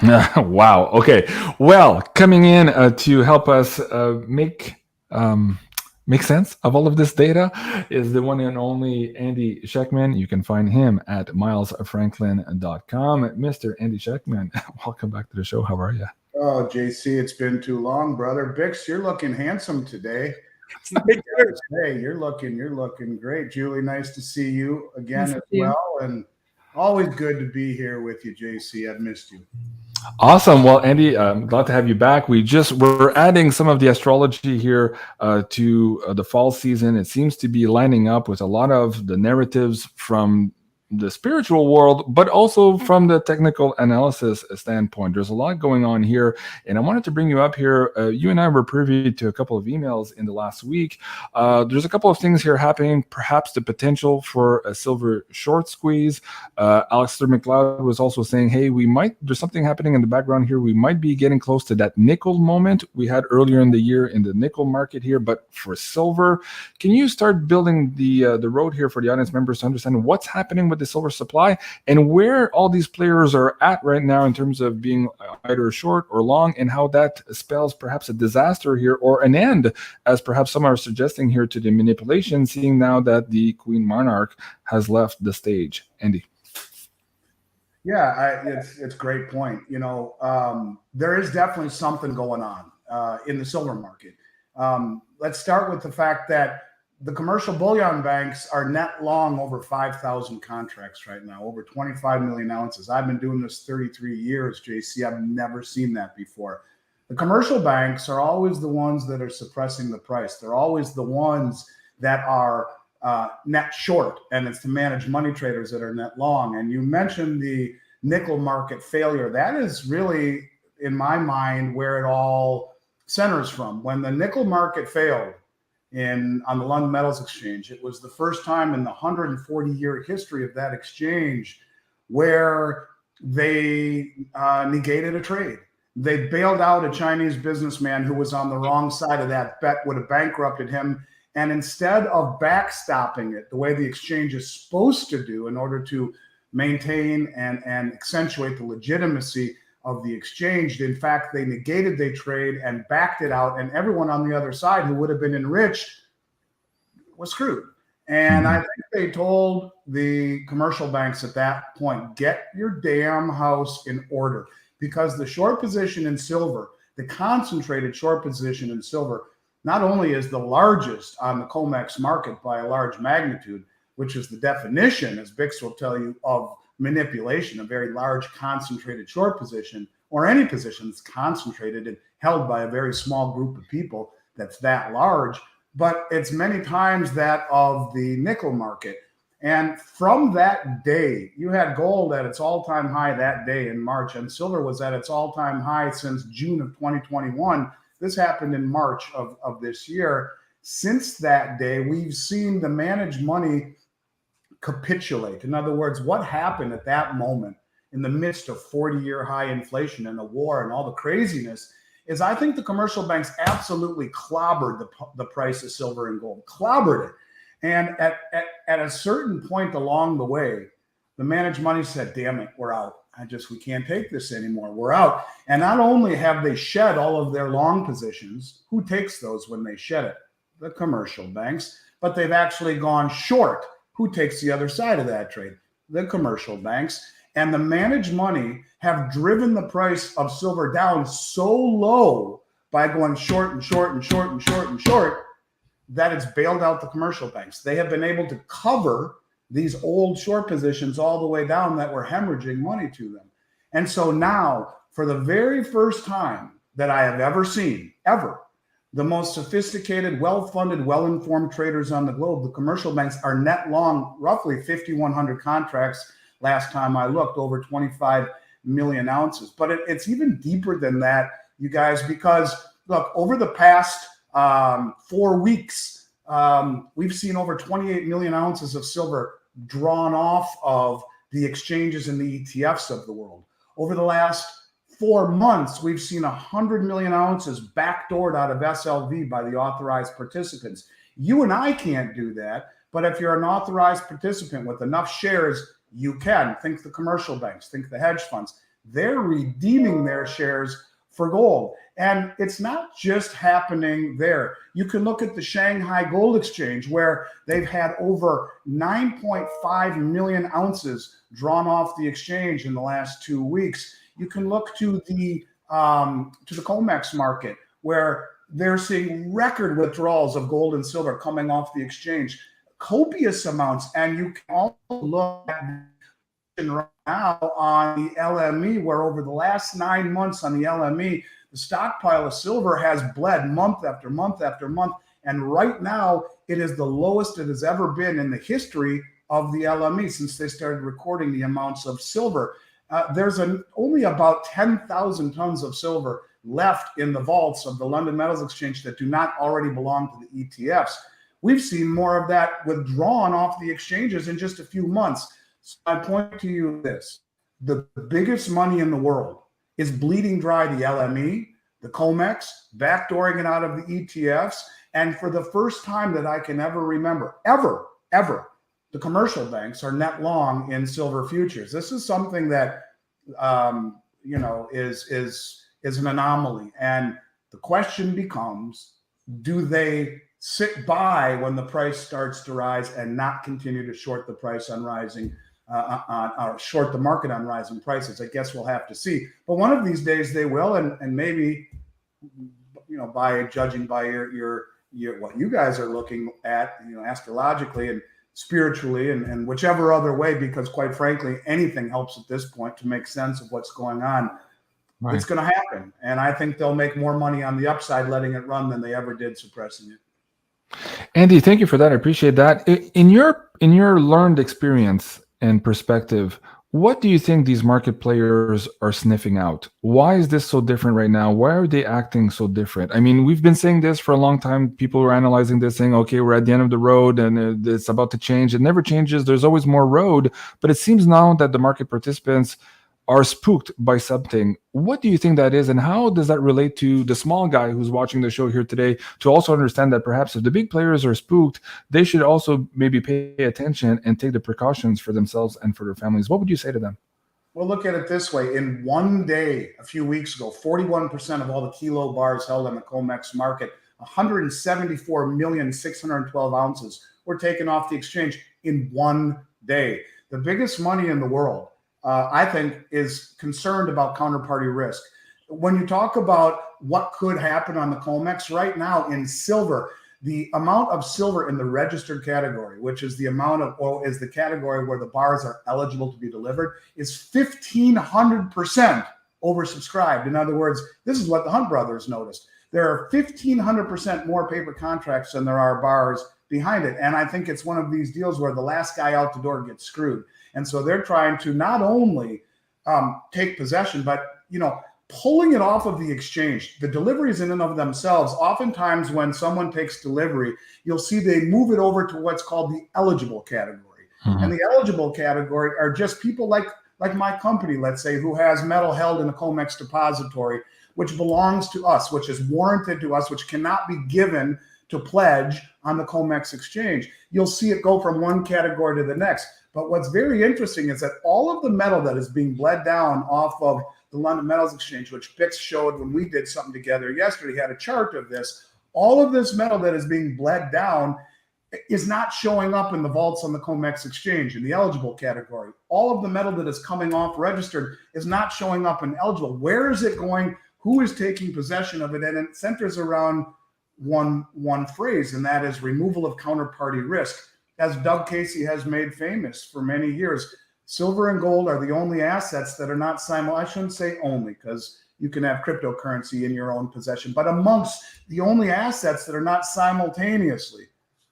Wow. Okay. Well, coming in to help us make sense of all of this data is the one and only Andy Schectman. You can find him at milesfranklin.com. Mr. Andy Schectman, welcome back to the show. How are you? Oh, JC, it's been too long, brother. BIX, you're looking handsome today. Hey, you're looking great. Julie, nice to see you again as well. And always good to be here with you, JC. I've missed you. Awesome. Well, Andy, I'm glad to have you back. We're adding some of the astrology here to the fall season. It seems to be lining up with a lot of the narratives from the spiritual world, but also from the technical analysis standpoint. There's a lot going on here, and I wanted to bring you up here. You and I were privy to a couple of emails in the last week. There's a couple of things here happening, perhaps the potential for a silver short squeeze. Alistair McLeod was also saying, hey, there's something happening in the background here. We might be getting close to that nickel moment we had earlier in the year in the nickel market here, but for silver, can you start building the road here for the audience members to understand what's happening with the silver supply and where all these players are at right now in terms of being either short or long, and how that spells perhaps a disaster here or an end, as perhaps some are suggesting here, to the manipulation, seeing now that the Queen Monarch has left the stage. Andy. Yeah, it's a great point. You know, there is definitely something going on in the silver market. Let's start with the fact that the commercial bullion banks are net long over 5,000 contracts right now, over 25 million ounces. I've been doing this 33 years, JC. I've never seen that before. The commercial banks are always the ones that are suppressing the price. They're always the ones that are net short, and it's to manage money traders that are net long. And you mentioned the nickel market failure. That is really, in my mind, where it all centers from. When the nickel market failed on the London Metals Exchange, it was the first time in the 140-year history of that exchange where they negated a trade. They bailed out a Chinese businessman who was on the wrong side of that bet, would have bankrupted him. And instead of backstopping it the way the exchange is supposed to do in order to maintain and accentuate the legitimacy of the exchange, in fact, they negated their trade and backed it out, and everyone on the other side who would have been enriched was screwed. And I think they told the commercial banks at that point, get your damn house in order, because the short position in silver the concentrated short position in silver not only is the largest on the COMEX market by a large magnitude, which is the definition, as BIX will tell you, of manipulation, a very large concentrated short position, or any position that's concentrated and held by a very small group of people that's that large, but it's many times that of the nickel market. And from that day, you had gold at its all-time high that day in March, and silver was at its all-time high since June of 2021. This happened in March of this year. Since that day, we've seen the managed money capitulate. In other words, what happened at that moment in the midst of 40-year high inflation and a war and all the craziness is I think the commercial banks absolutely clobbered the price of silver and gold, clobbered it. And at a certain point along the way, the managed money said, damn it, we're out. We can't take this anymore. We're out. And not only have they shed all of their long positions, who takes those when they shed it? The commercial banks. But they've actually gone short. Who takes the other side of that trade? The commercial banks. And the managed money have driven the price of silver down so low by going short and short and short and short and short that it's bailed out the commercial banks. They have been able to cover these old short positions all the way down that were hemorrhaging money to them. And so now, for the very first time that I have ever seen, ever, the most sophisticated, well-funded, well-informed traders on the globe, the commercial banks, are net long roughly 5,100 contracts. Last time I looked, over 25 million ounces. But it's even deeper than that, you guys, because look, over the past 4 weeks, we've seen over 28 million ounces of silver drawn off of the exchanges and the ETFs of the world. Over the last 4 months, we've seen 100 million ounces backdoored out of SLV by the authorized participants. You and I can't do that, but if you're an authorized participant with enough shares, you can. Think the commercial banks, think the hedge funds. They're redeeming their shares for gold. And it's not just happening there. You can look at the Shanghai Gold Exchange, where they've had over 9.5 million ounces drawn off the exchange in the last 2 weeks. You can look to the COMEX market, where they're seeing record withdrawals of gold and silver coming off the exchange, copious amounts. And you can also look at right now on the LME, where over the last 9 months on the LME, the stockpile of silver has bled month after month after month. And right now, it is the lowest it has ever been in the history of the LME since they started recording the amounts of silver. There's only about 10,000 tons of silver left in the vaults of the London Metals Exchange that do not already belong to the ETFs. We've seen more of that withdrawn off the exchanges in just a few months. So I point to you this: the biggest money in the world is bleeding dry the LME, the COMEX, backdooring it out of the ETFs. And for the first time that I can ever remember, ever, the commercial banks are net long in silver futures. This is something that, is an anomaly. And the question becomes, do they sit by when the price starts to rise and not continue to short the price on rising short the market on rising prices? I guess we'll have to see. But one of these days they will, and maybe, by judging by your what you guys are looking at, astrologically and spiritually and whichever other way, because quite frankly, anything helps at this point to make sense of what's going on. Right. It's going to happen, and I think they'll make more money on the upside letting it run than they ever did suppressing it. Andy, thank you for that. I appreciate that. In your learned experience and perspective, what do you think these market players are sniffing out? Why is this so different right now? Why are they acting so different? I mean, we've been saying this for a long time. People are analyzing this, saying, okay, we're at the end of the road and it's about to change. It never changes. There's always more road. But it seems now that the market participants are spooked by something. What do you think that is, and how does that relate to the small guy who's watching the show here today, to also understand that perhaps if the big players are spooked, they should also maybe pay attention and take the precautions for themselves and for their families? What would you say to them? Well, look at it this way. In one day, a few weeks ago, 41% of all the kilo bars held on the COMEX market, 174,612 ounces were taken off the exchange in one day. The biggest money in the world, I think, is concerned about counterparty risk. When you talk about what could happen on the COMEX right now in silver. The amount of silver in the registered category, which is the amount of, or is the category where the bars are eligible to be delivered, is 1,500% oversubscribed. In other words, this is what the Hunt brothers noticed. There are 1,500% more paper contracts than there are bars behind it. And I think it's one of these deals where the last guy out the door gets screwed. And so they're trying to not only take possession, but, pulling it off of the exchange. The deliveries in and of themselves, oftentimes when someone takes delivery, you'll see they move it over to what's called the eligible category. And the eligible category are just people like my company, let's say, who has metal held in a COMEX depository, which belongs to us, which is warranted to us, which cannot be given to pledge on the COMEX exchange. You'll see it go from one category to the next. But what's very interesting is that all of the metal that is being bled down off of the London Metals Exchange, which BIX showed when we did something together yesterday, had a chart of this. All of this metal that is being bled down is not showing up in the vaults on the COMEX exchange in the eligible category. All of the metal that is coming off registered is not showing up in eligible. Where is it going? Who is taking possession of it? And it centers around one phrase, and that is removal of counterparty risk. As Doug Casey has made famous for many years, silver and gold are the only assets that are not I shouldn't say only, because you can have cryptocurrency in your own possession, but amongst the only assets that are not simultaneously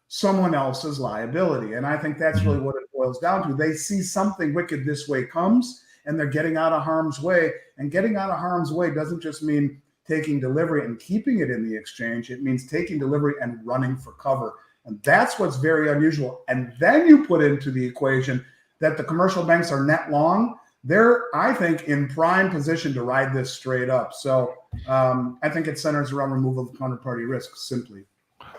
someone else's liability. And I think that's really what it boils down to. They see something wicked this way comes, and they're getting out of harm's way. And getting out of harm's way doesn't just mean taking delivery and keeping it in the exchange. It means taking delivery and running for cover. And that's what's very unusual. And then you put into the equation that the commercial banks are net long. They're, I think, in prime position to ride this straight up. So I think it centers around removal of counterparty risk, simply.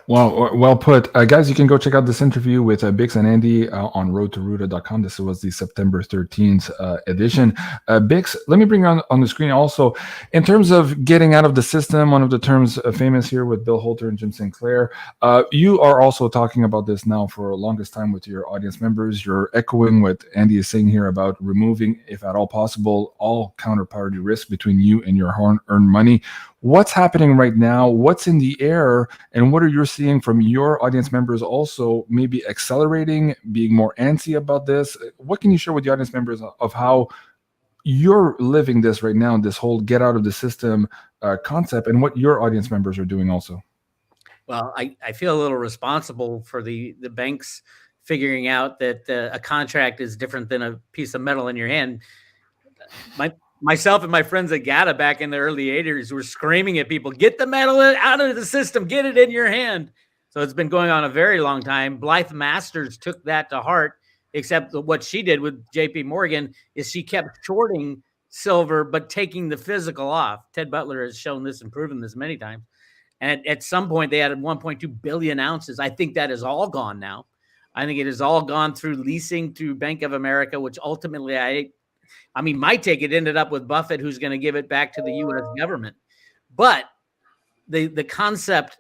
Well put. Guys, you can go check out this interview with BIX and Andy on roadtoruta.com. This was the September 13th edition. BIX, let me bring you on the screen also. In terms of getting out of the system, one of the terms famous here with Bill Holter and Jim Sinclair, you are also talking about this now for the longest time with your audience members. You're echoing what Andy is saying here about removing, if at all possible, all counterparty risk between you and your hard-earned money. What's happening right now? What's in the air? And what are you seeing from your audience members also maybe accelerating, being more antsy about this? What can you share with the audience members of how you're living this right now, this whole get out of the system concept, and what your audience members are doing also? Well, I feel a little responsible for the banks figuring out that a contract is different than a piece of metal in your hand. Myself and my friends at GATA back in the early 80s were screaming at people, get the metal out of the system, get it in your hand. So it's been going on a very long time. Blythe Masters took that to heart, except what she did with JP Morgan is she kept shorting silver, but taking the physical off. Ted Butler has shown this and proven this many times. And at some point they added 1.2 billion ounces. I think that is all gone now. I think it has all gone through leasing through Bank of America, which ultimately I mean, my ticket ended up with Buffett, who's going to give it back to the U.S. government. But the concept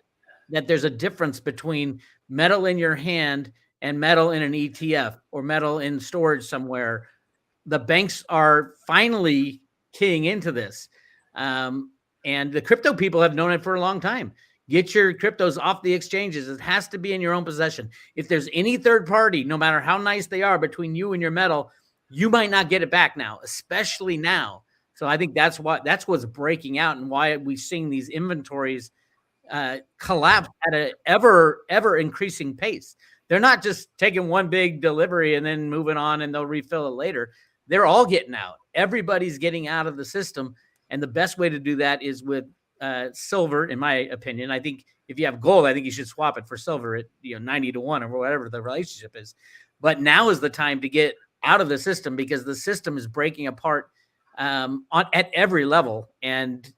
that there's a difference between metal in your hand and metal in an ETF or metal in storage somewhere, the banks are finally keying into this. And the crypto people have known it for a long time. Get your cryptos off the exchanges. It has to be in your own possession. If there's any third party, no matter how nice they are, between you and your metal, you might not get it back now, especially now. So I think that's what's breaking out and why we're seeing these inventories collapse at an ever increasing pace. They're not just taking one big delivery and then moving on and they'll refill it later. They're all getting out. Everybody's getting out of the system. And the best way to do that is with silver, in my opinion. I think if you have gold, I think you should swap it for silver at 90 to 1 or whatever the relationship is. But now is the time to get out of the system because the system is breaking apart at every level. And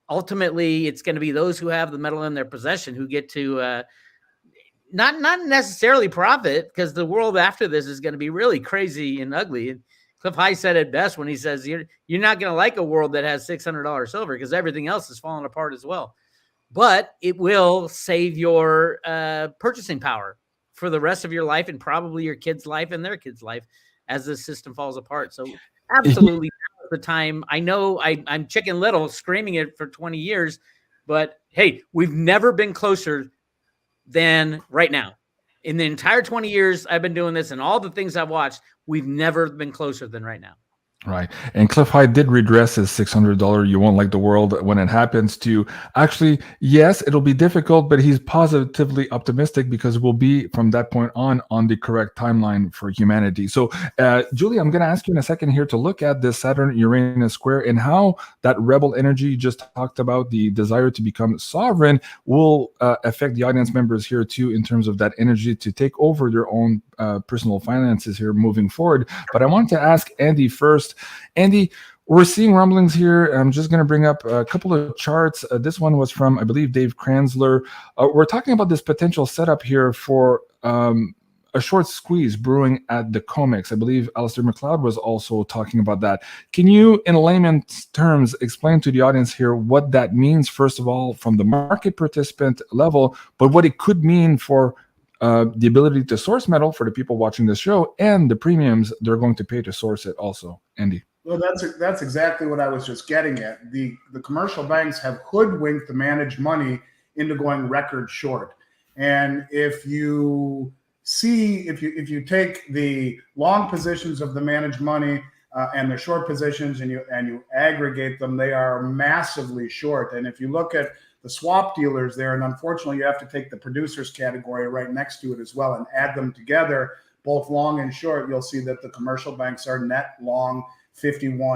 ultimately, it's going to be those who have the metal in their possession who get to not necessarily profit, because the world after this is going to be really crazy and ugly. And Cliff High said it best when he says, you're not going to like a world that has $600 silver because everything else is falling apart as well. But it will save your purchasing power for the rest of your life and probably your kid's life and their kid's life as the system falls apart. So absolutely the time. I know I'm Chicken Little screaming it for 20 years, but hey, we've never been closer than right now. In the entire 20 years I've been doing this and all the things I've watched, we've never been closer than right now. Right. And Cliff High did redress his $600 "you won't like the world when it happens" to actually, yes, it'll be difficult, but he's positively optimistic because we'll be from that point on the correct timeline for humanity. So, Julie, I'm going to ask you in a second here to look at this Saturn-Uranus square and how that rebel energy you just talked about, the desire to become sovereign, will affect the audience members here too, in terms of that energy to take over their own personal finances here moving forward. But I want to ask Andy first. Andy, we're seeing rumblings here. I'm just going to bring up a couple of charts. This one was from, I believe, Dave Kranzler. We're talking about this potential setup here for a short squeeze brewing at the COMEX. I believe Aleister McLeod was also talking about that. Can you, in layman's terms, explain to the audience here what that means, first of all, from the market participant level, but what it could mean for the ability to source metal for the people watching this show and the premiums they're going to pay to source it also, Andy? Well, that's exactly what I was just getting at. The commercial banks have hoodwinked the managed money into going record short. And if you take the long positions of the managed money and the short positions and you aggregate them, they are massively short. And if you look at the swap dealers there, and unfortunately you have to take the producers category right next to it as well and add them together, both long and short, you'll see that the commercial banks are net long 25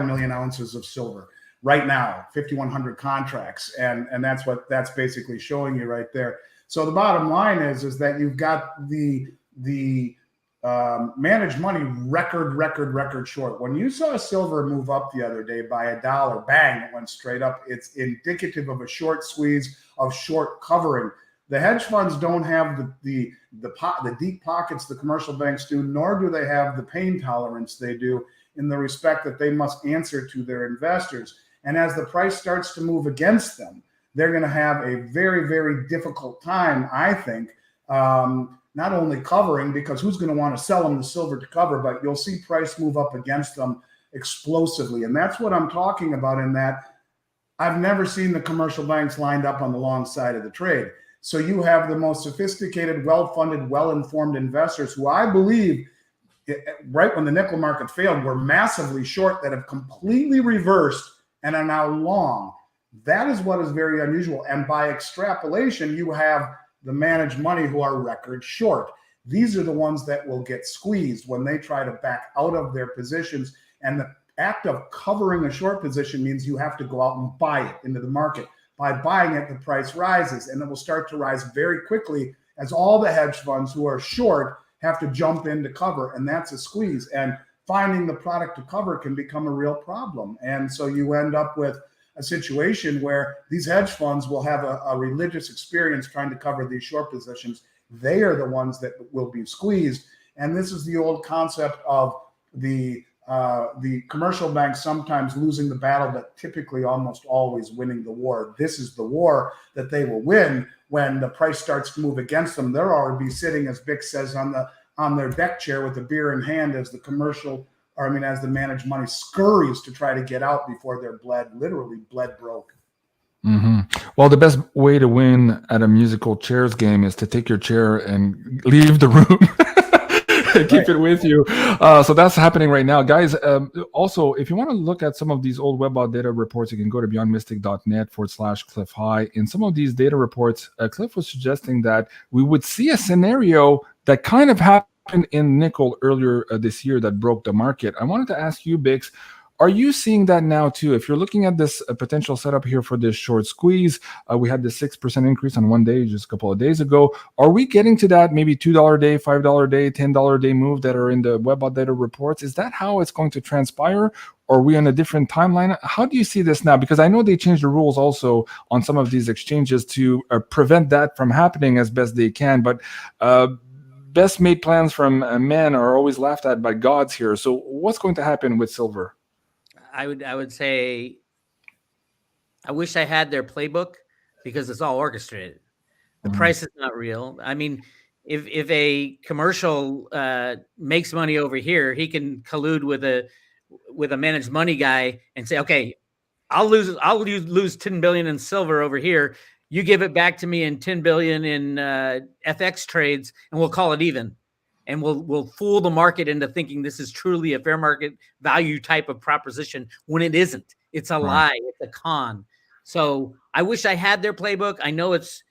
million ounces of silver right now, 5,100 contracts. And that's basically showing you right there. So the bottom line is that you've got the managed money record short. When you saw silver move up the other day by $1, bang, it went straight up. It's indicative of a short squeeze, of short covering. The hedge funds don't have the deep pockets the commercial banks do, nor do they have the pain tolerance they do, in the respect that they must answer to their investors. And as the price starts to move against them, they're going to have a very, very difficult time, I think, not only covering, because who's going to want to sell them the silver to cover, but you'll see price move up against them explosively. And that's what I'm talking about, in that I've never seen the commercial banks lined up on the long side of the trade. So you have the most sophisticated, well-funded, well-informed investors who, I believe, right when the nickel market failed, were massively short, that have completely reversed and are now long. That is what is very unusual. And by extrapolation, you have the managed money who are record short. These are the ones that will get squeezed when they try to back out of their positions. And the act of covering a short position means you have to go out and buy it into the market. By buying it, the price rises, and it will start to rise very quickly as all the hedge funds who are short have to jump in to cover, and that's a squeeze. And finding the product to cover can become a real problem. And so you end up with a situation where these hedge funds will have a religious experience trying to cover these short positions. They are the ones that will be squeezed. And this is the old concept of the commercial banks sometimes losing the battle, but typically almost always winning the war. This is the war that they will win when the price starts to move against them. They'll already be sitting, as BIX says, on their deck chair with a beer in hand as the managed money scurries to try to get out before they're literally bled broke. Mm-hmm. Well, the best way to win at a musical chairs game is to take your chair and leave the room. Keep it with you. So that's happening right now, guys. Also, if you want to look at some of these old webbot data reports, you can go to beyondmystic.net/Cliff High. In some of these data reports, Cliff was suggesting that we would see a scenario that kind of happened in nickel earlier this year that broke the market. I wanted to ask you, Bix, are you seeing that now too? If you're looking at this potential setup here for this short squeeze, we had the 6% increase on one day just a couple of days ago. Are we getting to that maybe $2 a day, $5 a day, $10 a day move that are in the webbot data reports? Is that how it's going to transpire? Or are we on a different timeline? How do you see this now? Because I know they changed the rules also on some of these exchanges to prevent that from happening as best they can. But best made plans from men are always laughed at by gods here. So what's going to happen with silver? I would say I wish I had their playbook, because it's all orchestrated. The price is not real. I mean, if a commercial makes money over here, he can collude with a managed money guy and say, okay, I'll lose 10 billion in silver over here. You give it back to me in 10 billion in FX trades, and we'll call it even. And we'll fool the market into thinking this is truly a fair market value type of proposition when it isn't. It's a lie. It's a con. So I wish I had their playbook. I know it's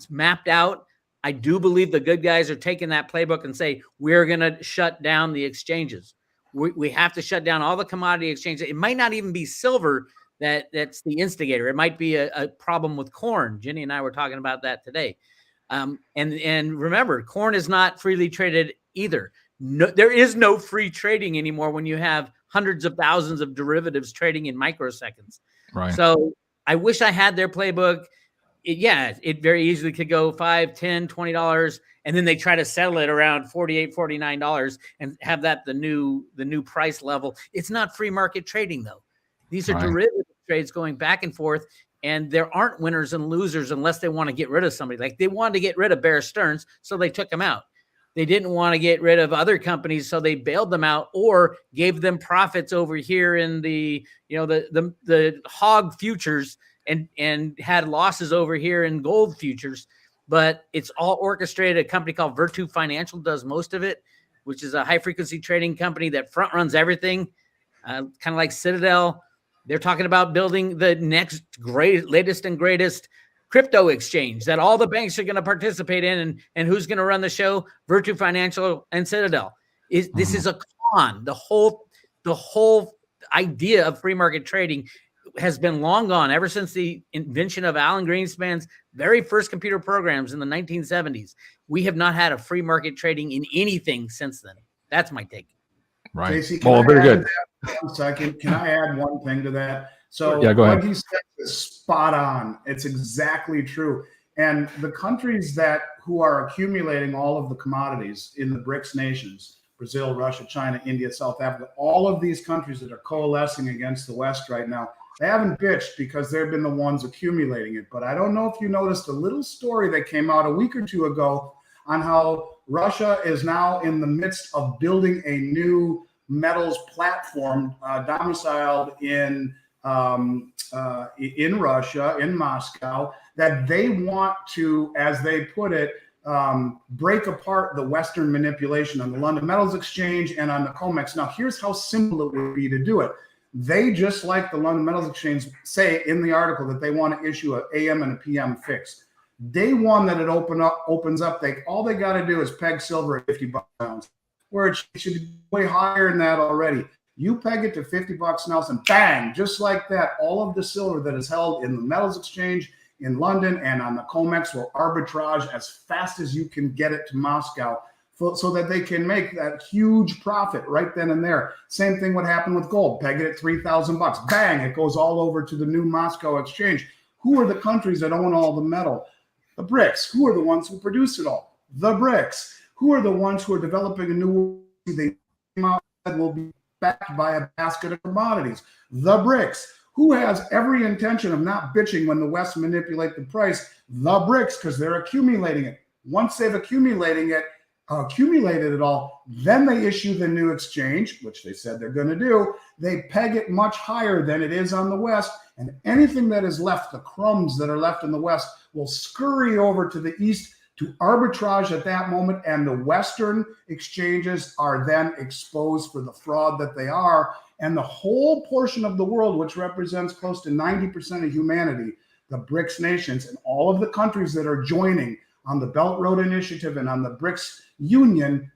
mapped out. I do believe the good guys are taking that playbook and say, we're going to shut down the exchanges. We have to shut down all the commodity exchanges. It might not even be silver that's the instigator. It might be a problem with corn. Jenny and I were talking about that today. And remember, corn is not freely traded either. No, there is no free trading anymore when you have hundreds of thousands of derivatives trading in microseconds. Right. So I wish I had their playbook. It very easily could go $5, $10, $20, and then they try to settle it around $48, $49 and have that the new price level. It's not free market trading though. These are derivative trades going back and forth, and there aren't winners and losers unless they want to get rid of somebody. Like they wanted to get rid of Bear Stearns, so they took him out. They didn't want to get rid of other companies, so they bailed them out or gave them profits over here in the hog futures and had losses over here in gold futures. But it's all orchestrated. A company called Virtu Financial does most of it, which is a high frequency trading company that front runs everything, kind of like Citadel. They're talking about building the next latest and greatest crypto exchange that all the banks are going to participate in. And who's going to run the show? Virtu Financial and Citadel. This is a con. The whole idea of free market trading has been long gone ever since the invention of Alan Greenspan's very first computer programs in the 1970s. We have not had a free market trading in anything since then. That's my take. Right. Casey, very good. 1 second. Can I add one thing to that? So go ahead. what he said is spot on. It's exactly true. And the countries who are accumulating all of the commodities in the BRICS nations, Brazil, Russia, China, India, South Africa, all of these countries that are coalescing against the West right now, they haven't bitched because they've been the ones accumulating it. But I don't know if you noticed a little story that came out a week or two ago on how Russia is now in the midst of building a new metals platform domiciled in Russia, in Moscow, that they want to, as they put it, break apart the Western manipulation on the London Metals Exchange and on the COMEX. Now, here's how simple it would be to do it. They, just like the London Metals Exchange, say in the article that they want to issue an AM and a PM fix. Day one that it opens up, all they got to do is peg silver at $50 an ounce, where it should be way higher than that already. You peg it to $50 an ounce, and bang, just like that, all of the silver that is held in the Metals Exchange in London and on the COMEX will arbitrage as fast as you can get it to Moscow, so that they can make that huge profit right then and there. Same thing would happen with gold. Peg it at $3,000. Bang, it goes all over to the new Moscow exchange. Who are the countries that own all the metal? The BRICS. Who are the ones who produce it all? The BRICS. Who are the ones who are developing a new they will be backed by a basket of commodities? The BRICS. Who has every intention of not bitching when the West manipulate the price? The BRICS, because they're accumulating it. Once they've accumulated it all, then they issue the new exchange, which they said they're going to do. They peg it much higher than it is on the West, and anything that is left, the crumbs that are left in the West, will scurry over to the East to arbitrage at that moment, and the Western exchanges are then exposed for the fraud that they are, and the whole portion of the world, which represents close to 90% of humanity, the BRICS nations, and all of the countries that are joining on the Belt Road Initiative and on the BRICS Union,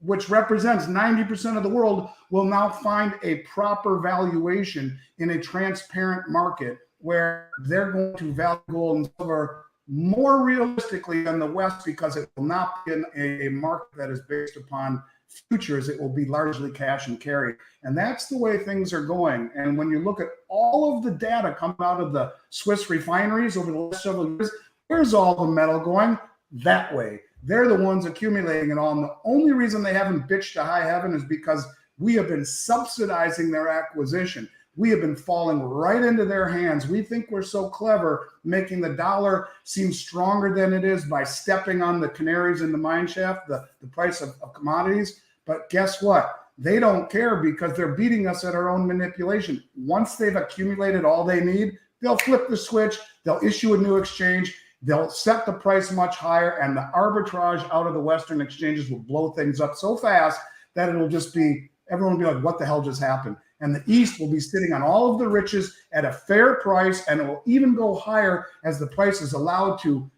which represents 90% of the world, will now find a proper valuation in a transparent market where they're going to value gold and silver more realistically than the West, because it will not be in a market that is based upon futures. It will be largely cash and carry. And that's the way things are going. And when you look at all of the data coming out of the Swiss refineries over the last several years, where's all the metal going? That way. They're the ones accumulating it all. And the only reason they haven't bitched to high heaven is because we have been subsidizing their acquisition. We have been falling right into their hands. We think we're so clever, making the dollar seem stronger than it is by stepping on the canaries in the mine shaft, the price of commodities. But guess what? They don't care because they're beating us at our own manipulation. Once they've accumulated all they need, they'll flip the switch, they'll issue a new exchange, they'll set the price much higher, and the arbitrage out of the Western exchanges will blow things up so fast that it'll just be, everyone will be like, what the hell just happened? And the East will be sitting on all of the riches at a fair price, and it will even go higher as the price is allowed to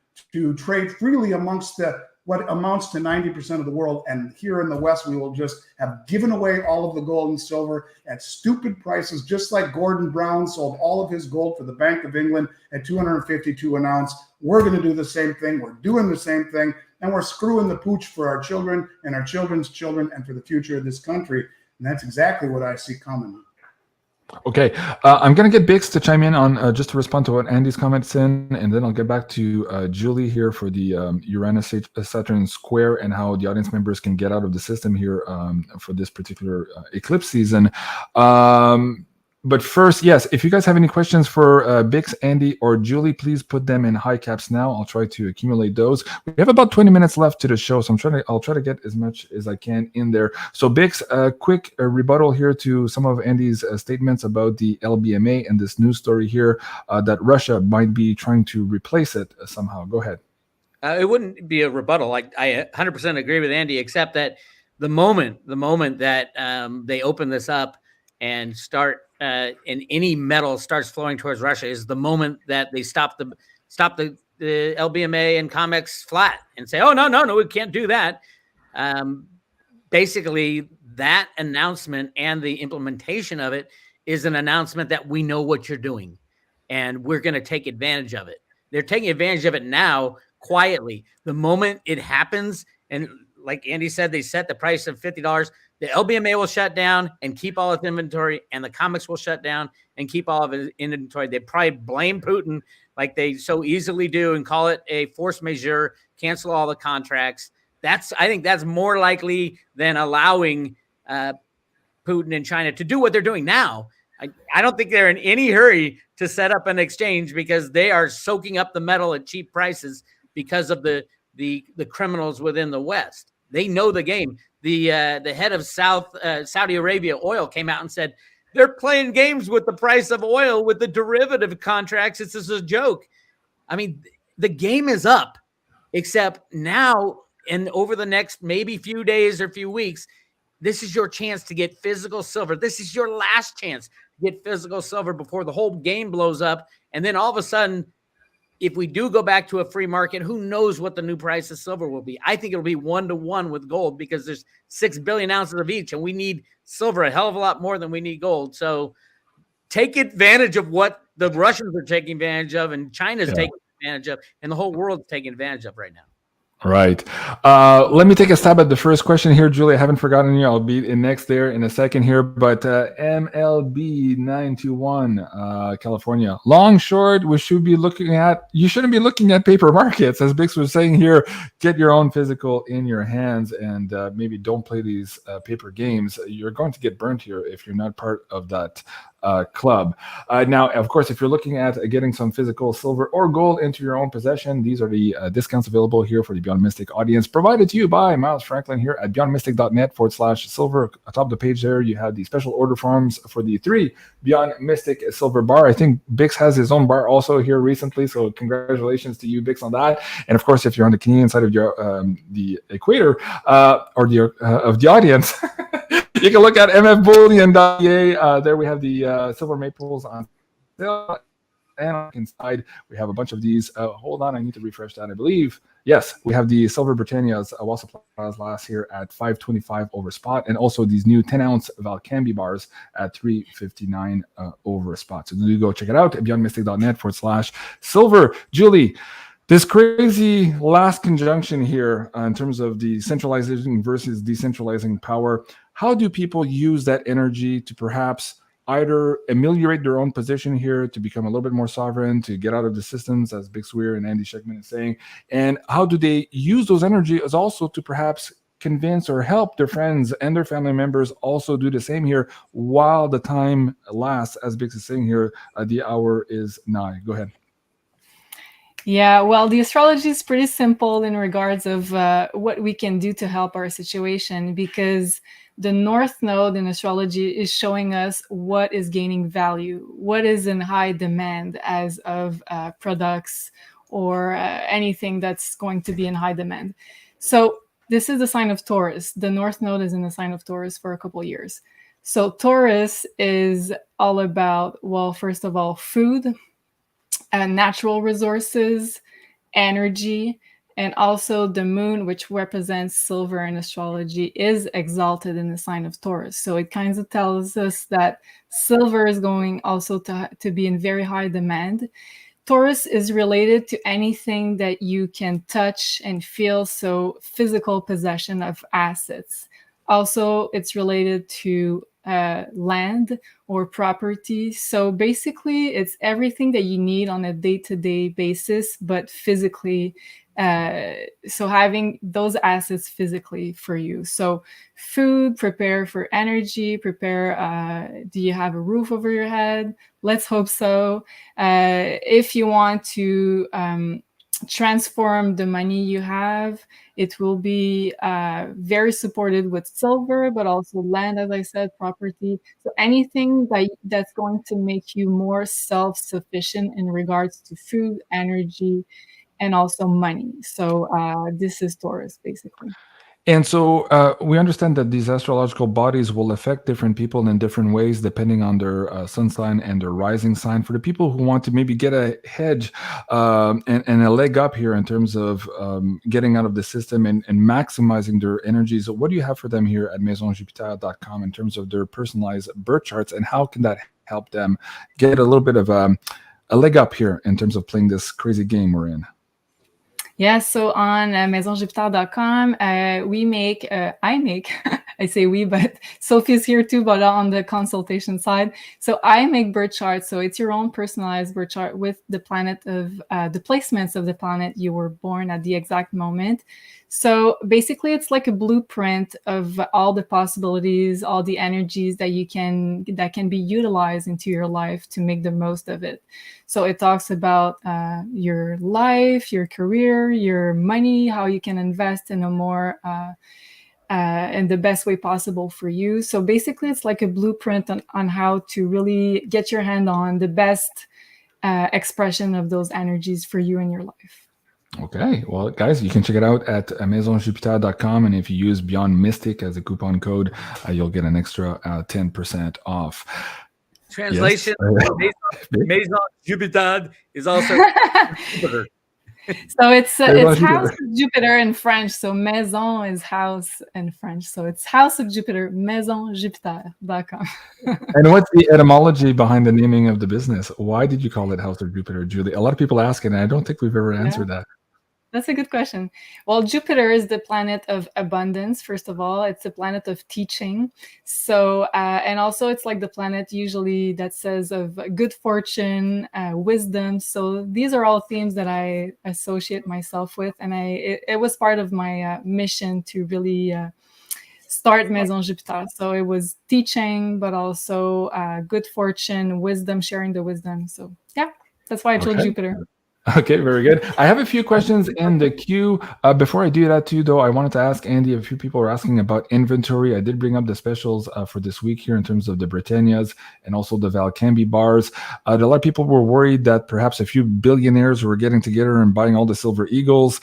trade freely amongst what amounts to 90% of the world. And here in the West, we will just have given away all of the gold and silver at stupid prices, just like Gordon Brown sold all of his gold for the Bank of England at $252 an ounce. We're going to do the same thing. We're doing the same thing. And we're screwing the pooch for our children and our children's children and for the future of this country. And that's exactly what I see coming. Okay, I'm going to get BIX to chime in on just to respond to what Andy's comments in, and then I'll get back to Julie here for the Uranus-Saturn square and how the audience members can get out of the system here for this particular eclipse season. But first, yes, if you guys have any questions for BIX, Andy, or Julie, please put them in high caps now. I'll try to accumulate those. We have about 20 minutes left to the show, so I'll try to get as much as I can in there. So BIX, a quick rebuttal here to some of Andy's statements about the LBMA and this news story here that Russia might be trying to replace it somehow. Go ahead. It wouldn't be a rebuttal. I 100% agree with Andy, except that the moment that they open this up and start and any metal starts flowing towards Russia is the moment that they stop the LBMA and COMEX flat and say, oh, no, we can't do that. Basically, that announcement and the implementation of it is an announcement that we know what you're doing and we're going to take advantage of it. They're taking advantage of it now quietly. The moment it happens, and like Andy said, they set the price of $50. The LBMA will shut down and keep all its inventory, and the COMEX will shut down and keep all of its inventory. They probably blame Putin like they so easily do and call it a force majeure, cancel all the contracts. I think that's more likely than allowing Putin and China to do what they're doing now. I don't think they're in any hurry to set up an exchange because they are soaking up the metal at cheap prices because of the criminals within the West. They know the game. The head of Saudi Arabia oil came out and said they're playing games with the price of oil with the derivative contracts. It's just a joke. I mean, the game is up, except now and over the next maybe few days or few weeks, this is your chance to get physical silver. This is your last chance to get physical silver before the whole game blows up. And then all of a sudden, if we do go back to a free market, who knows what the new price of silver will be? I think it'll be 1-to-1 with gold because there's 6 billion ounces of each, and we need silver a hell of a lot more than we need gold. So take advantage of what the Russians are taking advantage of and China's taking advantage of, and the whole world's taking advantage of right now. Right. Let me take a stab at the first question here, Julie. I haven't forgotten you. I'll be in next there in a second here. But MLB 921, California. Long, short, you shouldn't be looking at paper markets. As Bix was saying here, get your own physical in your hands and maybe don't play these paper games. You're going to get burnt here if you're not part of that club. Now, of course, if you're looking at getting some physical silver or gold into your own possession, these are the discounts available here for the Beyond Mystic audience, provided to you by Miles Franklin here at beyondmystic.net/silver. Atop the page there, you have the special order forms for the 3 Beyond Mystic silver bar. I think Bix has his own bar also here recently, so congratulations to you, Bix, on that. And of course, if you're on the Canadian side of the equator or of the audience, you can look at mfbullion.ca. There we have the silver maples on sale. And inside, we have a bunch of these. Hold on, I need to refresh that. I believe, yes, we have the silver Britannias while supplies last here at $5.25 over spot, and also these new 10-ounce Valcambi bars at $3.59 over spot. So do go check it out at beyondmystic.net/silver. Julie, this crazy last conjunction here in terms of the centralizing versus decentralizing power. How do people use that energy to perhaps either ameliorate their own position here, to become a little bit more sovereign, to get out of the systems, as Bix Weir and Andy Schectman is saying? And how do they use those energies as also to perhaps convince or help their friends and their family members also do the same here while the time lasts. As Bix is saying here, the hour is nigh. Go ahead. Yeah, well, the astrology is pretty simple in regards of what we can do to help our situation, because the North Node in astrology is showing us what is gaining value, what is in high demand as of products or anything that's going to be in high demand. So this is the sign of Taurus. The North Node is in the sign of Taurus for a couple of years. So Taurus is all about, well, first of all, food, natural resources, energy, and also the moon, which represents silver in astrology, is exalted in the sign of Taurus. So it kind of tells us that silver is going also to be in very high demand. Taurus is related to anything that you can touch and feel, so physical possession of assets. Also, it's related to land or property. So basically, it's everything that you need on a day-to-day basis, but physically. So having those assets physically for you. So food, prepare for energy, prepare, do you have a roof over your head? Let's hope so. If you want to transform the money you have, it will be very supported with silver, but also land, as I said, property. So anything that's going to make you more self-sufficient in regards to food, energy, and also money. So this is Taurus, basically. And so we understand that these astrological bodies will affect different people in different ways depending on their sun sign and their rising sign. For the people who want to maybe get a hedge and a leg up here in terms of getting out of the system and maximizing their energies, what do you have for them here at maisonjupiter.com in terms of their personalized birth charts, and how can that help them get a little bit of a leg up here in terms of playing this crazy game we're in? Yeah, so on maisonjupiter.com, we make, I make, I say we, but Sophie's here too, but on the consultation side. So I make birth charts. So it's your own personalized birth chart with the planet of, the placements of the planet you were born at the exact moment. So basically, it's like a blueprint of all the possibilities, all the energies that that can be utilized into your life to make the most of it. So it talks about your life, your career, your money, how you can invest in a more in the best way possible for you. So basically, it's like a blueprint on how to really get your hand on the best expression of those energies for you in your life. Okay, well, guys, you can check it out at maisonjupiter.com, and if you use BeyondMystic as a coupon code, you'll get an extra 10% off. Translation: yes. Maison Jupiter is also Jupiter. So it's House of Jupiter in French. So maison is house in French. So it's House of Jupiter, maisonjupiter.com. And what's the etymology behind the naming of the business? Why did you call it House of Jupiter, Julie? A lot of people ask it, and I don't think we've ever answered that. That's a good question. Well, Jupiter is the planet of abundance, first of all. It's a planet of teaching. So, and also it's like the planet usually that says of good fortune, wisdom. So these are all themes that I associate myself with. And it was part of my mission to really start Maison Jupiter. So it was teaching, but also good fortune, wisdom, sharing the wisdom. So yeah, that's why I chose Jupiter. Okay, very good. I have a few questions in the queue. Before I do that too, though, I wanted to ask Andy, a few people are asking about inventory. I did bring up the specials for this week here in terms of the Britannias and also the Valcambi bars. A lot of people were worried that perhaps a few billionaires were getting together and buying all the Silver Eagles.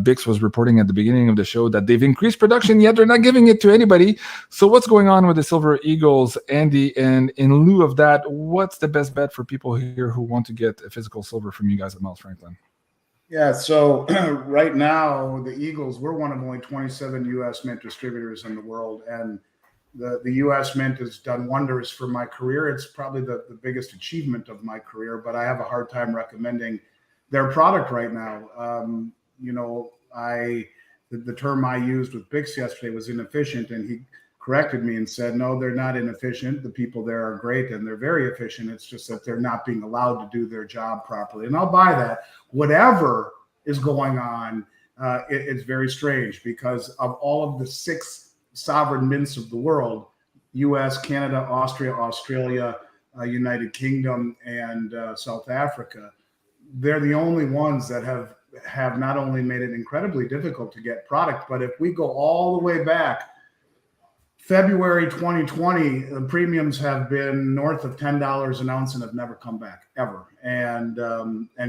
BIX was reporting at the beginning of the show that they've increased production, yet they're not giving it to anybody. So what's going on with the Silver Eagles, Andy? And in lieu of that, what's the best bet for people here who want to get a physical silver from you guys at Miles Franklin? Yeah, so right now, the Eagles, we're one of only 27 U.S. mint distributors in the world, and the U.S. mint has done wonders for my career. It's probably the biggest achievement of my career, but I have a hard time recommending their product right now. The term I used with BIX yesterday was inefficient, and he corrected me and said, no, they're not inefficient. The people there are great and they're very efficient. It's just that they're not being allowed to do their job properly. And I'll buy that. Whatever is going on, it's very strange because of all of the 6 sovereign mints of the world, US, Canada, Austria, Australia, United Kingdom, and South Africa, they're the only ones that have not only made it incredibly difficult to get product, but if we go all the way back, February 2020, the premiums have been north of $10 an ounce and have never come back ever, and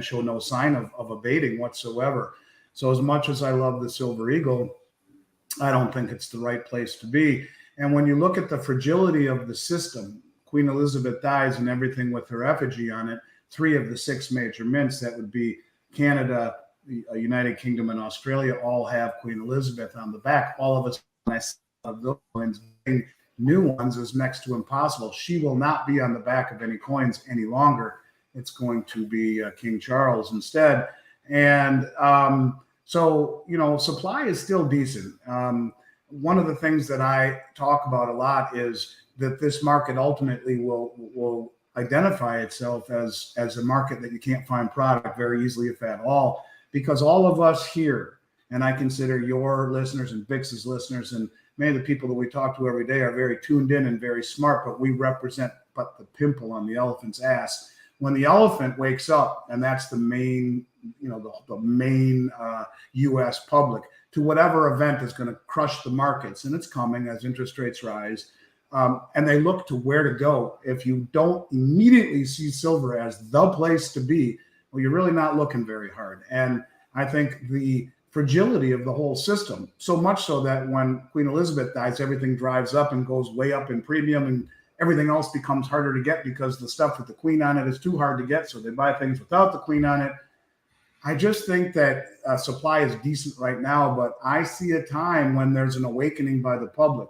show no sign of abating whatsoever. So as much as I love the Silver Eagle, I don't think it's the right place to be. And when you look at the fragility of the system, Queen Elizabeth dies and everything with her effigy on it. 3 of the 6 major mints, that would be Canada, the United Kingdom, and Australia, all have Queen Elizabeth on the back. All of us, when I of those coins, new ones is next to impossible. She will not be on the back of any coins any longer. It's going to be King Charles instead. And so, you know, supply is still decent. One of the things that I talk about a lot is that this market ultimately will identify itself as a market that you can't find product very easily, if at all, because all of us here, and I consider your listeners and BIX's listeners and many of the people that we talk to every day are very tuned in and very smart, but we represent but the pimple on the elephant's ass. When the elephant wakes up, and that's the main, you know, the main U.S. public, to whatever event is going to crush the markets, and it's coming as interest rates rise, and they look to where to go. If you don't immediately see silver as the place to be, well, you're really not looking very hard. And I think the fragility of the whole system, so much so that when Queen Elizabeth dies, everything drives up and goes way up in premium, and everything else becomes harder to get because the stuff with the Queen on it is too hard to get, so they buy things without the Queen on it. I just think that supply is decent right now, but I see a time when there's an awakening by the public.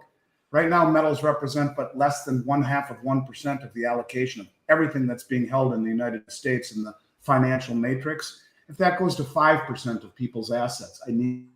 Right now, metals represent but less than 0.5% of the allocation of everything that's being held in the United States in the financial matrix. If that goes to 5% of people's assets, I need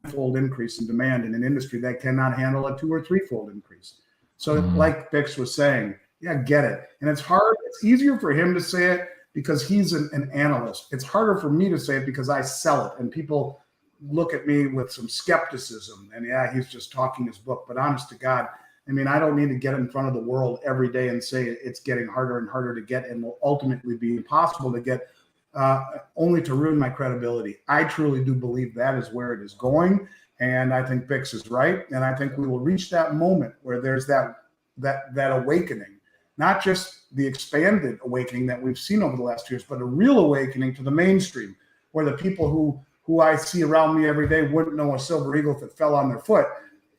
a fold increase in demand in an industry that cannot handle a 2 or 3-fold increase. So like BIX was saying, yeah, get it. And it's hard. It's easier for him to say it because he's an analyst. It's harder for me to say it because I sell it. And people look at me with some skepticism. And yeah, he's just talking his book. But honest to God, I mean, I don't need to get in front of the world every day and say it's getting harder and harder to get and will ultimately be impossible to get, only to ruin my credibility. I truly do believe that is where it is going. And I think BIX is right. And I think we will reach that moment where there's that awakening, not just the expanded awakening that we've seen over the last years, but a real awakening to the mainstream, where the people who I see around me every day wouldn't know a silver eagle if it fell on their foot,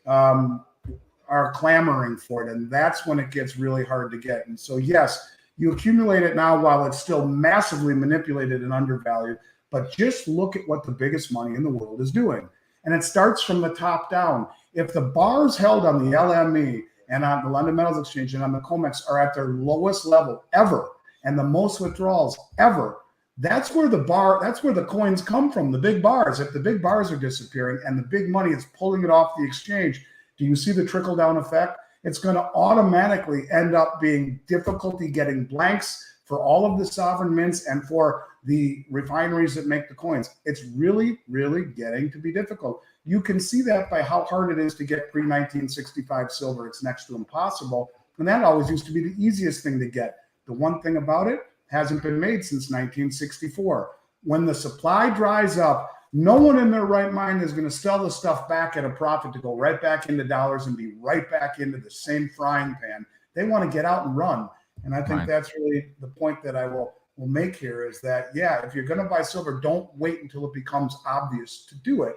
are clamoring for it. And that's when it gets really hard to get. And so, yes, you accumulate it now while it's still massively manipulated and undervalued, but just look at what the biggest money in the world is doing. And it starts from the top down. If the bars held on the LME and on the London Metals Exchange and on the COMEX are at their lowest level ever and the most withdrawals ever, that's where the coins come from, the big bars. If the big bars are disappearing and the big money is pulling it off the exchange, do you see the trickle-down effect? It's going to automatically end up being difficulty getting blanks for all of the sovereign mints and for the refineries that make the coins. It's really, really getting to be difficult. You can see that by how hard it is to get pre-1965 silver. It's next to impossible. And that always used to be the easiest thing to get. The one thing about it, hasn't been made since 1964. When the supply dries up, no one in their right mind is going to sell the stuff back at a profit to go right back into dollars and be right back into the same frying pan. They want to get out and run. And I think that's really the point that I will make here is that, yeah, if you're going to buy silver, don't wait until it becomes obvious to do it.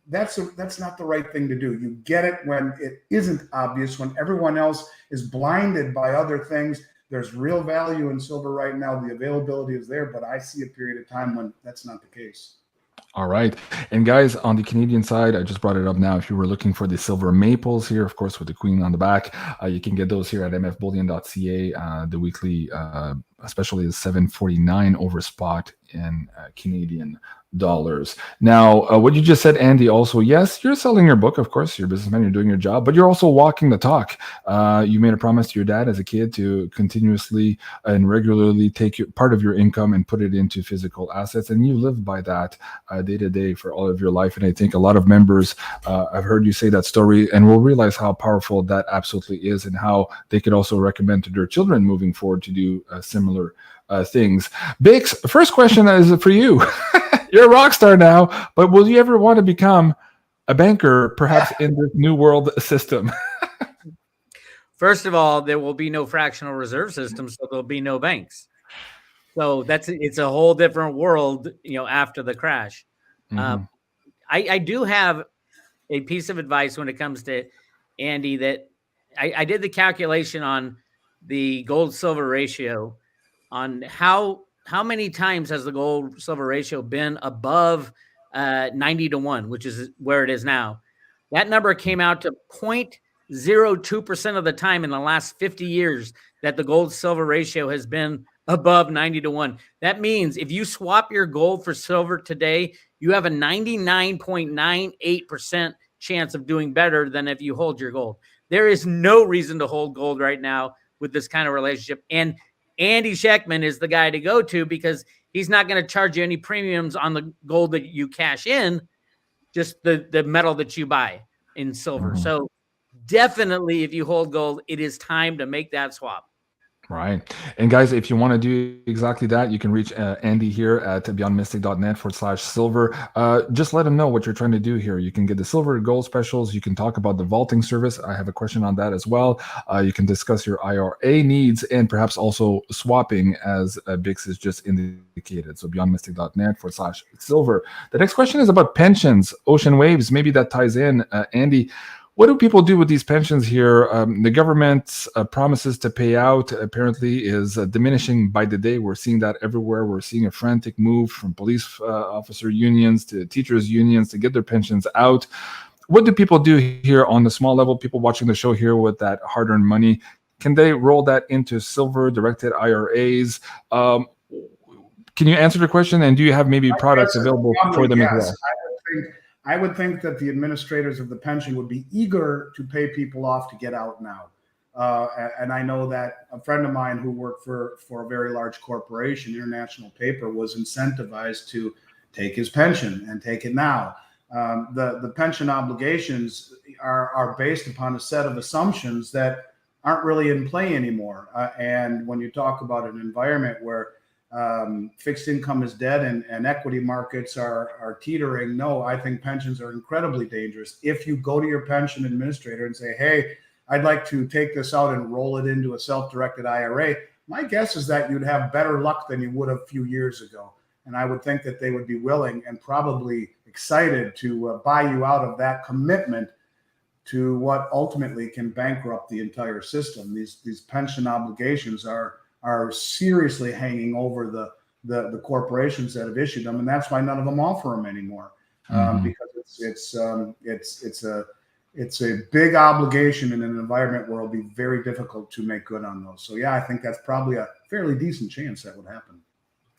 That's not the right thing to do. You get it when it isn't obvious, when everyone else is blinded by other things. There's real value in silver right now. The availability is there, but I see a period of time when that's not the case. All right. And guys, on the Canadian side, I just brought it up now. If you were looking for the silver maples here, of course, with the queen on the back, you can get those here at mfbullion.ca, the weekly especially the 749 over spot in Canadian dollars. Now, what you just said, Andy, also, yes, you're selling your book, of course, you're a businessman, you're doing your job, but you're also walking the talk. You made a promise to your dad as a kid to continuously and regularly take part of your income and put it into physical assets, and you live by that day to day for all of your life. And I think a lot of members, I've heard you say that story, and will realize how powerful that absolutely is, and how they could also recommend to their children moving forward to do similar things. BIX, first question is for you. You're a rock star now, but will you ever want to become a banker, perhaps in this new world system? First of all, there will be no fractional reserve system, so there'll be no banks. So it's a whole different world, after the crash. I do have a piece of advice when it comes to Andy, that I did the calculation on the gold silver ratio on how many times has the gold silver ratio been above 90-1, which is where it is now. That number came out to 0.02% of the time in the last 50 years that the gold silver ratio has been above 90-1. That means if you swap your gold for silver today, you have a 99.98% chance of doing better than if you hold your gold. There is no reason to hold gold right now with this kind of relationship. And Andy Schectman is the guy to go to, because he's not going to charge you any premiums on the gold that you cash in, just the metal that you buy in silver. So definitely, if you hold gold, it is time to make that swap. Right. And guys, if you want to do exactly that, you can reach Andy here at beyondmystic.net/silver. Just let him know what you're trying to do here. You can get the silver and gold specials. You can talk about the vaulting service. I have a question on that as well. You can discuss your IRA needs and perhaps also swapping, as BIX is just indicated. So beyondmystic.net/silver. The next question is about pensions, ocean waves. Maybe that ties in, Andy. What do people do with these pensions here? The government's promises to pay out apparently is diminishing by the day. We're seeing that everywhere. We're seeing a frantic move from police officer unions to teachers unions to get their pensions out. What do people do here on the small level? People watching the show here with that hard-earned money, can they roll that into silver-directed IRAs? Can you answer the question? And do you have maybe products available for them as well? I would think that the administrators of the pension would be eager to pay people off to get out now. And I know that a friend of mine who worked for a very large corporation, international paper, was incentivized to take his pension and take it now. The pension obligations are based upon a set of assumptions that aren't really in play anymore. And when you talk about an environment where fixed income is dead and equity markets are teetering, no, I think pensions are incredibly dangerous. If you go to your pension administrator and say, hey, I'd like to take this out and roll it into a self-directed IRA, my guess is that you'd have better luck than you would a few years ago. And I would think that they would be willing and probably excited to buy you out of that commitment to what ultimately can bankrupt the entire system. These pension obligations are seriously hanging over the corporations that have issued them, and that's why none of them offer them anymore, because it's a big obligation in an environment where it'll be very difficult to make good on those. So yeah, I think that's probably a fairly decent chance that would happen.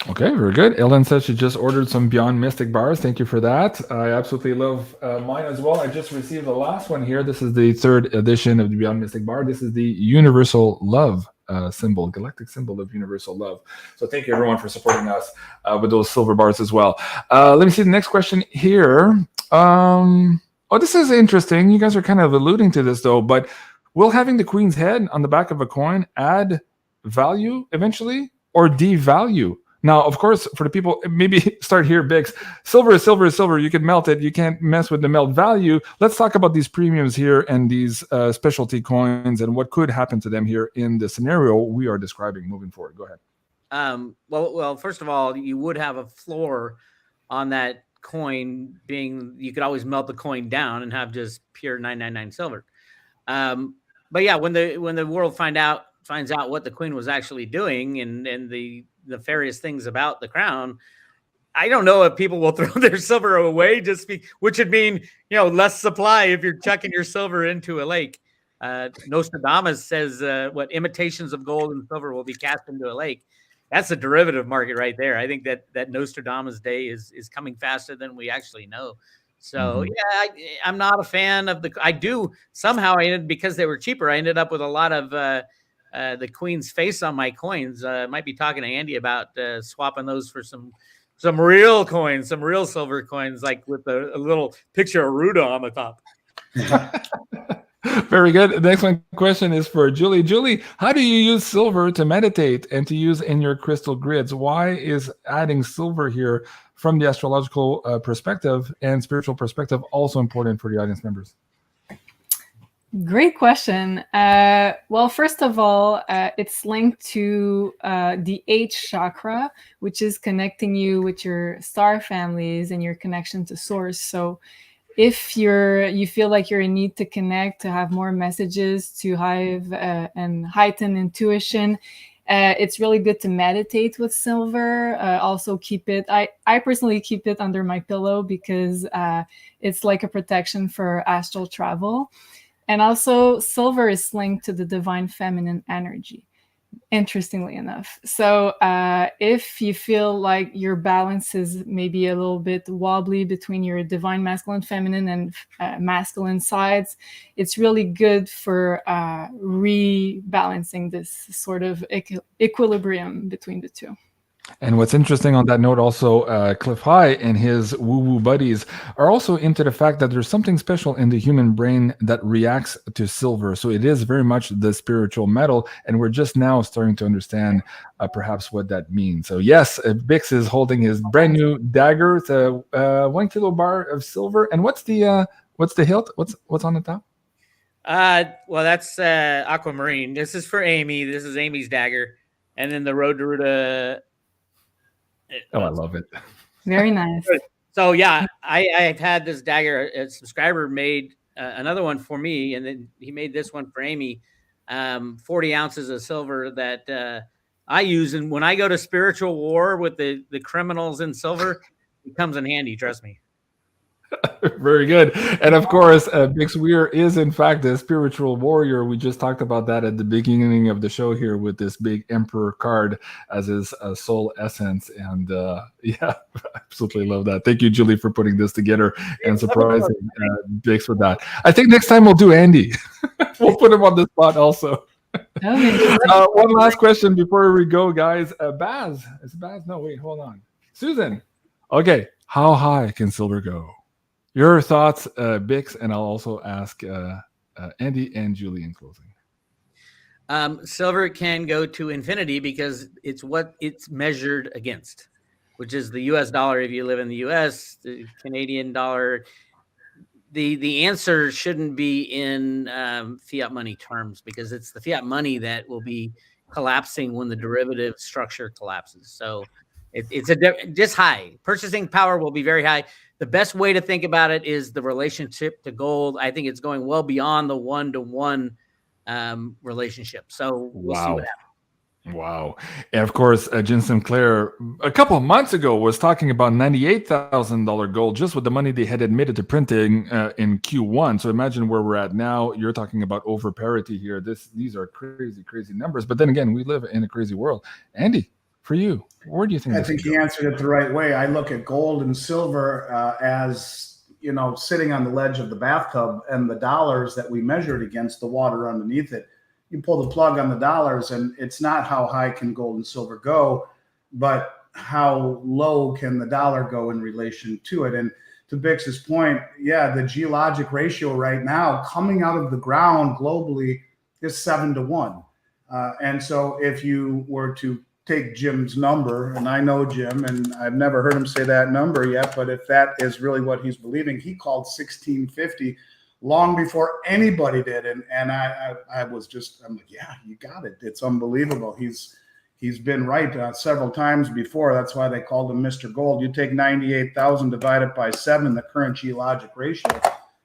Okay, very good. Ellen says she just ordered some Beyond Mystic bars. Thank you for that. I absolutely love mine as well. I just received the last one here. This is the 3rd edition of the Beyond Mystic bar. This is the Universal Love symbol, galactic symbol of universal love. So thank you everyone for supporting us with those silver bars as well. Let me see the next question here. Oh, this is interesting. You guys are kind of alluding to this though, but will having the Queen's head on the back of a coin add value eventually or devalue? Now, of course, for the people, maybe start here, BIX. Silver is silver is silver. You can melt it. You can't mess with the melt value. Let's talk about these premiums here and these specialty coins and what could happen to them here in the scenario we are describing moving forward. Go ahead. Well, first of all, you would have a floor on that coin, being you could always melt the coin down and have just pure 999 silver. But yeah, when the world finds out what the Queen was actually doing and the nefarious things about the crown, I don't know if people will throw their silver away which would mean, less supply if you're chucking your silver into a lake. Nostradamus says what imitations of gold and silver will be cast into a lake. that's a derivative market right there. I think that Nostradamus day is coming faster than we actually know. So yeah, I'm not a fan of I do somehow because they were cheaper. I ended up with a lot of the Queen's face on my coins. Might be talking to Andy about swapping those for some real coins, some real silver coins, like with a little picture of Ruda on the top. Very good. The next question is for Julie. Julie, how do you use silver to meditate and to use in your crystal grids? Why is adding silver here from the astrological perspective and spiritual perspective also important for the audience members? Great question. Well, first of all, it's linked to the 8th chakra, which is connecting you with your star families and your connection to source. So if you feel like you're in need to connect, to have more messages, to have and heighten intuition, it's really good to meditate with silver. Also keep it, I personally keep it under my pillow because it's like a protection for astral travel. And also silver is linked to the divine feminine energy, interestingly enough. So if you feel like your balance is maybe a little bit wobbly between your divine masculine, feminine, and masculine sides, it's really good for rebalancing this sort of equilibrium between the two. And what's interesting on that note also, Cliff High and his woo-woo buddies are also into the fact that there's something special in the human brain that reacts to silver. So it is very much the spiritual metal, and we're just now starting to understand perhaps what that means. So yes, BIX is holding his brand new dagger. It's a 1 kilo bar of silver. And what's the hilt? What's on the top? Well, that's aquamarine. This is for Amy. This is Amy's dagger. And then the Road to Ruta. Oh, I love it. Very nice. So yeah, I've had this dagger. A subscriber made another one for me, and then he made this one for Amy. 40 ounces of silver that I use, and when I go to spiritual war with the criminals in silver, it comes in handy. Trust me. Very good. And of course, Bix Weir is in fact a spiritual warrior. We just talked about that at the beginning of the show here with this big emperor card as his soul essence. And yeah, absolutely love that. Thank you, Julie, for putting this together and surprising Bix with that. I think next time we'll do Andy. We'll put him on the spot also. One last question before we go, guys. Baz. Is it Baz? No, wait, hold on. Susan. Okay. How high can silver go? Your thoughts, Bix, and I'll also ask Andy and Julie in closing. Silver can go to infinity because it's what it's measured against, which is the U.S. dollar. If you live in the U.S., the Canadian dollar. The answer shouldn't be in fiat money terms because it's the fiat money that will be collapsing when the derivative structure collapses. So it's just high. Purchasing power will be very high. The best way to think about it is the relationship to gold. I think it's going well beyond the 1-to-1 relationship. So we'll see what happens. Wow. And of course, Jen Sinclair, a couple of months ago, was talking about $98,000 gold just with the money they had admitted to printing in Q1. So imagine where we're at now. You're talking about over parity here. These are crazy, crazy numbers. But then again, we live in a crazy world. Andy, for you, where do you think? I think he answered it the right way. I look at gold and silver as, you know, sitting on the ledge of the bathtub, and the dollars that we measured against the water underneath it. You pull the plug on the dollars, and it's not how high can gold and silver go, but how low can the dollar go in relation to it. And to Bix's point, yeah, the geologic ratio right now coming out of the ground globally is 7-to-1. And so if you were to take Jim's number, and I know Jim, and I've never heard him say that number yet, but if that is really what he's believing, he called 1650 long before anybody did. And I was just, I'm like, yeah, you got it. It's unbelievable. He's been right several times before. That's why they called him Mr. Gold. You take 98,000 divided by 7, the current geologic ratio,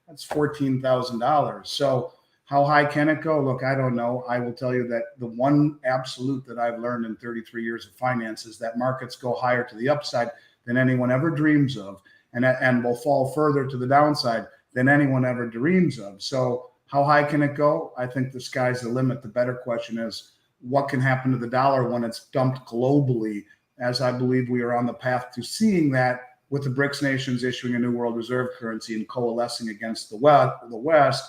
that's $14,000. So how high can it go? Look, I don't know. I will tell you that the one absolute that I've learned in 33 years of finance is that markets go higher to the upside than anyone ever dreams of, and will fall further to the downside than anyone ever dreams of. So how high can it go? I think the sky's the limit. The better question is, what can happen to the dollar when it's dumped globally, as I believe we are on the path to seeing that with the BRICS nations issuing a new world reserve currency and coalescing against the West,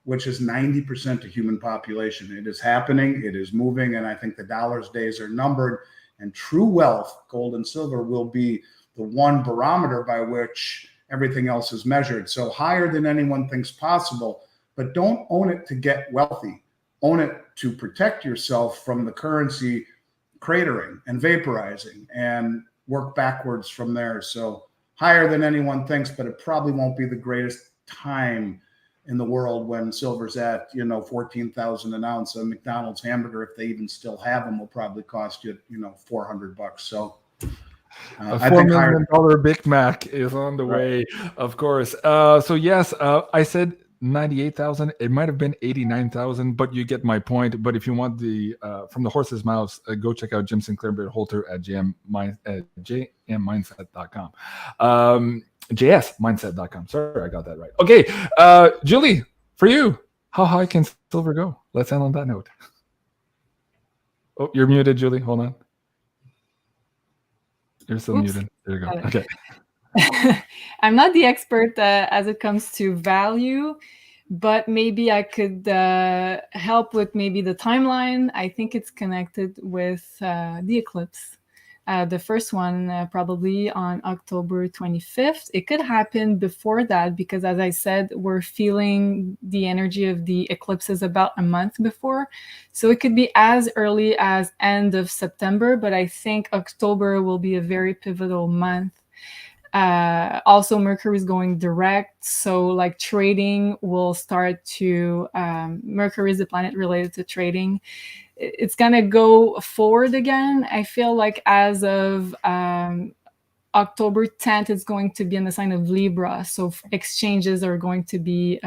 which is 90% of human population. It is happening, it is moving, and I think the dollar's days are numbered, and true wealth, gold and silver, will be the one barometer by which everything else is measured. So higher than anyone thinks possible, but don't own it to get wealthy. Own it to protect yourself from the currency cratering and vaporizing, and work backwards from there. So higher than anyone thinks, but it probably won't be the greatest time in the world when silver's at, 14,000 an ounce. A McDonald's hamburger, if they even still have them, will probably cost you, $400. So a $4 million Big Mac is on the way, of course. So yes, I said 98,000. It might have been 89,000, but you get my point. But if you want the from the horse's mouth, go check out Jim Sinclair Holter at jmmindset.com. JSmindset.com. Sorry, I got that right. Okay, Julie, for you, how high can silver go? Let's end on that note. Oh, you're muted, Julie. Hold on. You're still muted. There you go. Okay. I'm not the expert as it comes to value, but maybe I could help with maybe the timeline. I think it's connected with the eclipse. The first one probably on October 25th. It could happen before that because, as I said, we're feeling the energy of the eclipses about a month before. So it could be as early as end of September, but I think October will be a very pivotal month. Also, Mercury is going direct, so like trading will start to Mercury is the planet related to trading. It's gonna go forward again. I feel like as of October 10th, it's going to be in the sign of Libra, so exchanges are going to be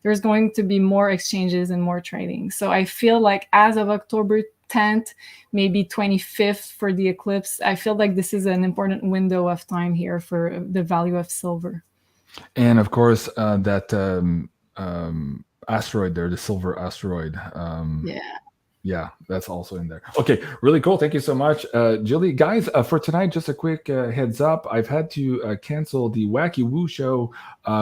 there's going to be more exchanges and more trading. So I feel like as of October 10th, maybe 25th for the eclipse, I feel like this is an important window of time here for the value of silver. And of course, that asteroid there, the silver asteroid. Yeah, that's also in there. Okay, really cool. Thank you so much, Julie. Guys, for tonight, just a quick heads up. I've had to cancel the Wacky Woo show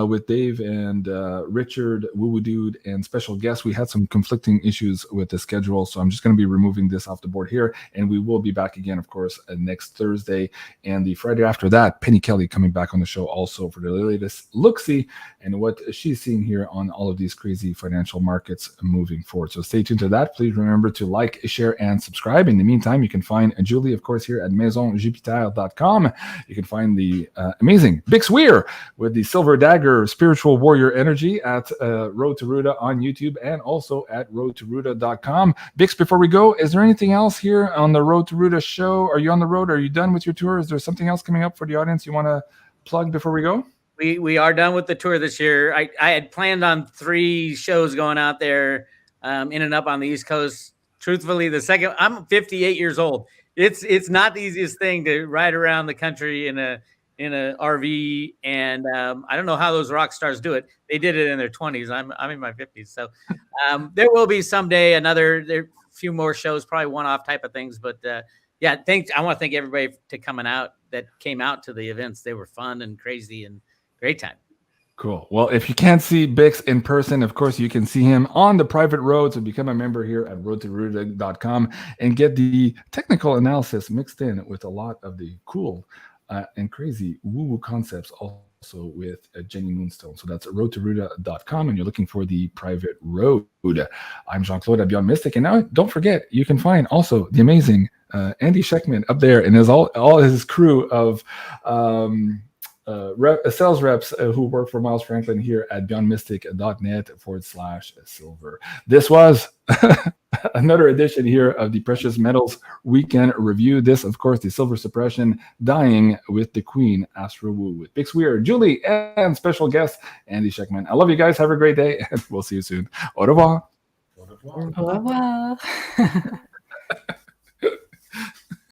with Dave and Richard, Woo Woo Dude, and special guests. We had some conflicting issues with the schedule, so I'm just going to be removing this off the board here, and we will be back again, of course, next Thursday. And the Friday after that, Penny Kelly coming back on the show also for the latest look-see and what she's seeing here on all of these crazy financial markets moving forward. So stay tuned to that. Please remember to like, share, and subscribe. In the meantime, you can find Julie, of course, here at maisonjupiter.com. You can find the amazing BIX Weir with the Silver Dagger Spiritual Warrior Energy at Road to Ruta on YouTube and also at roadtoruta.com. BIX, before we go, is there anything else here on the Road to Ruta show? Are you on the road? Are you done with your tour? Is there something else coming up for the audience you want to plug before we go? We are done with the tour this year. I had planned on 3 shows going out there in and up on the East Coast. Truthfully, I'm 58 years old. It's not the easiest thing to ride around the country in a RV, and I don't know how those rock stars do it. They did it in their 20s. I'm in my 50s, so there will be someday a few more shows, probably one-off type of things. But yeah, I want to thank everybody that came out to the events. They were fun and crazy and great time. Cool. Well, if you can't see BIX in person, of course, you can see him on the private road. So become a member here at roadtoruta.com and get the technical analysis mixed in with a lot of the cool and crazy woo-woo concepts also with Jenny Moonstone. So that's roadtoruta.com, and you're looking for the private road. I'm Jean-Claude at BeyondMystic, and now don't forget, you can find also the amazing Andy Schectman up there and his all his crew of sales reps who work for Miles Franklin here at beyondmystic.net/silver. This was another edition here of the Precious Metals Weekend Review. This, of course, the Silver Suppression, Dying with the Queen, Astro Woo, with BIX Weir, Julie, and special guest, Andy Schectman. I love you guys. Have a great day, and we'll see you soon. Au revoir. Au revoir.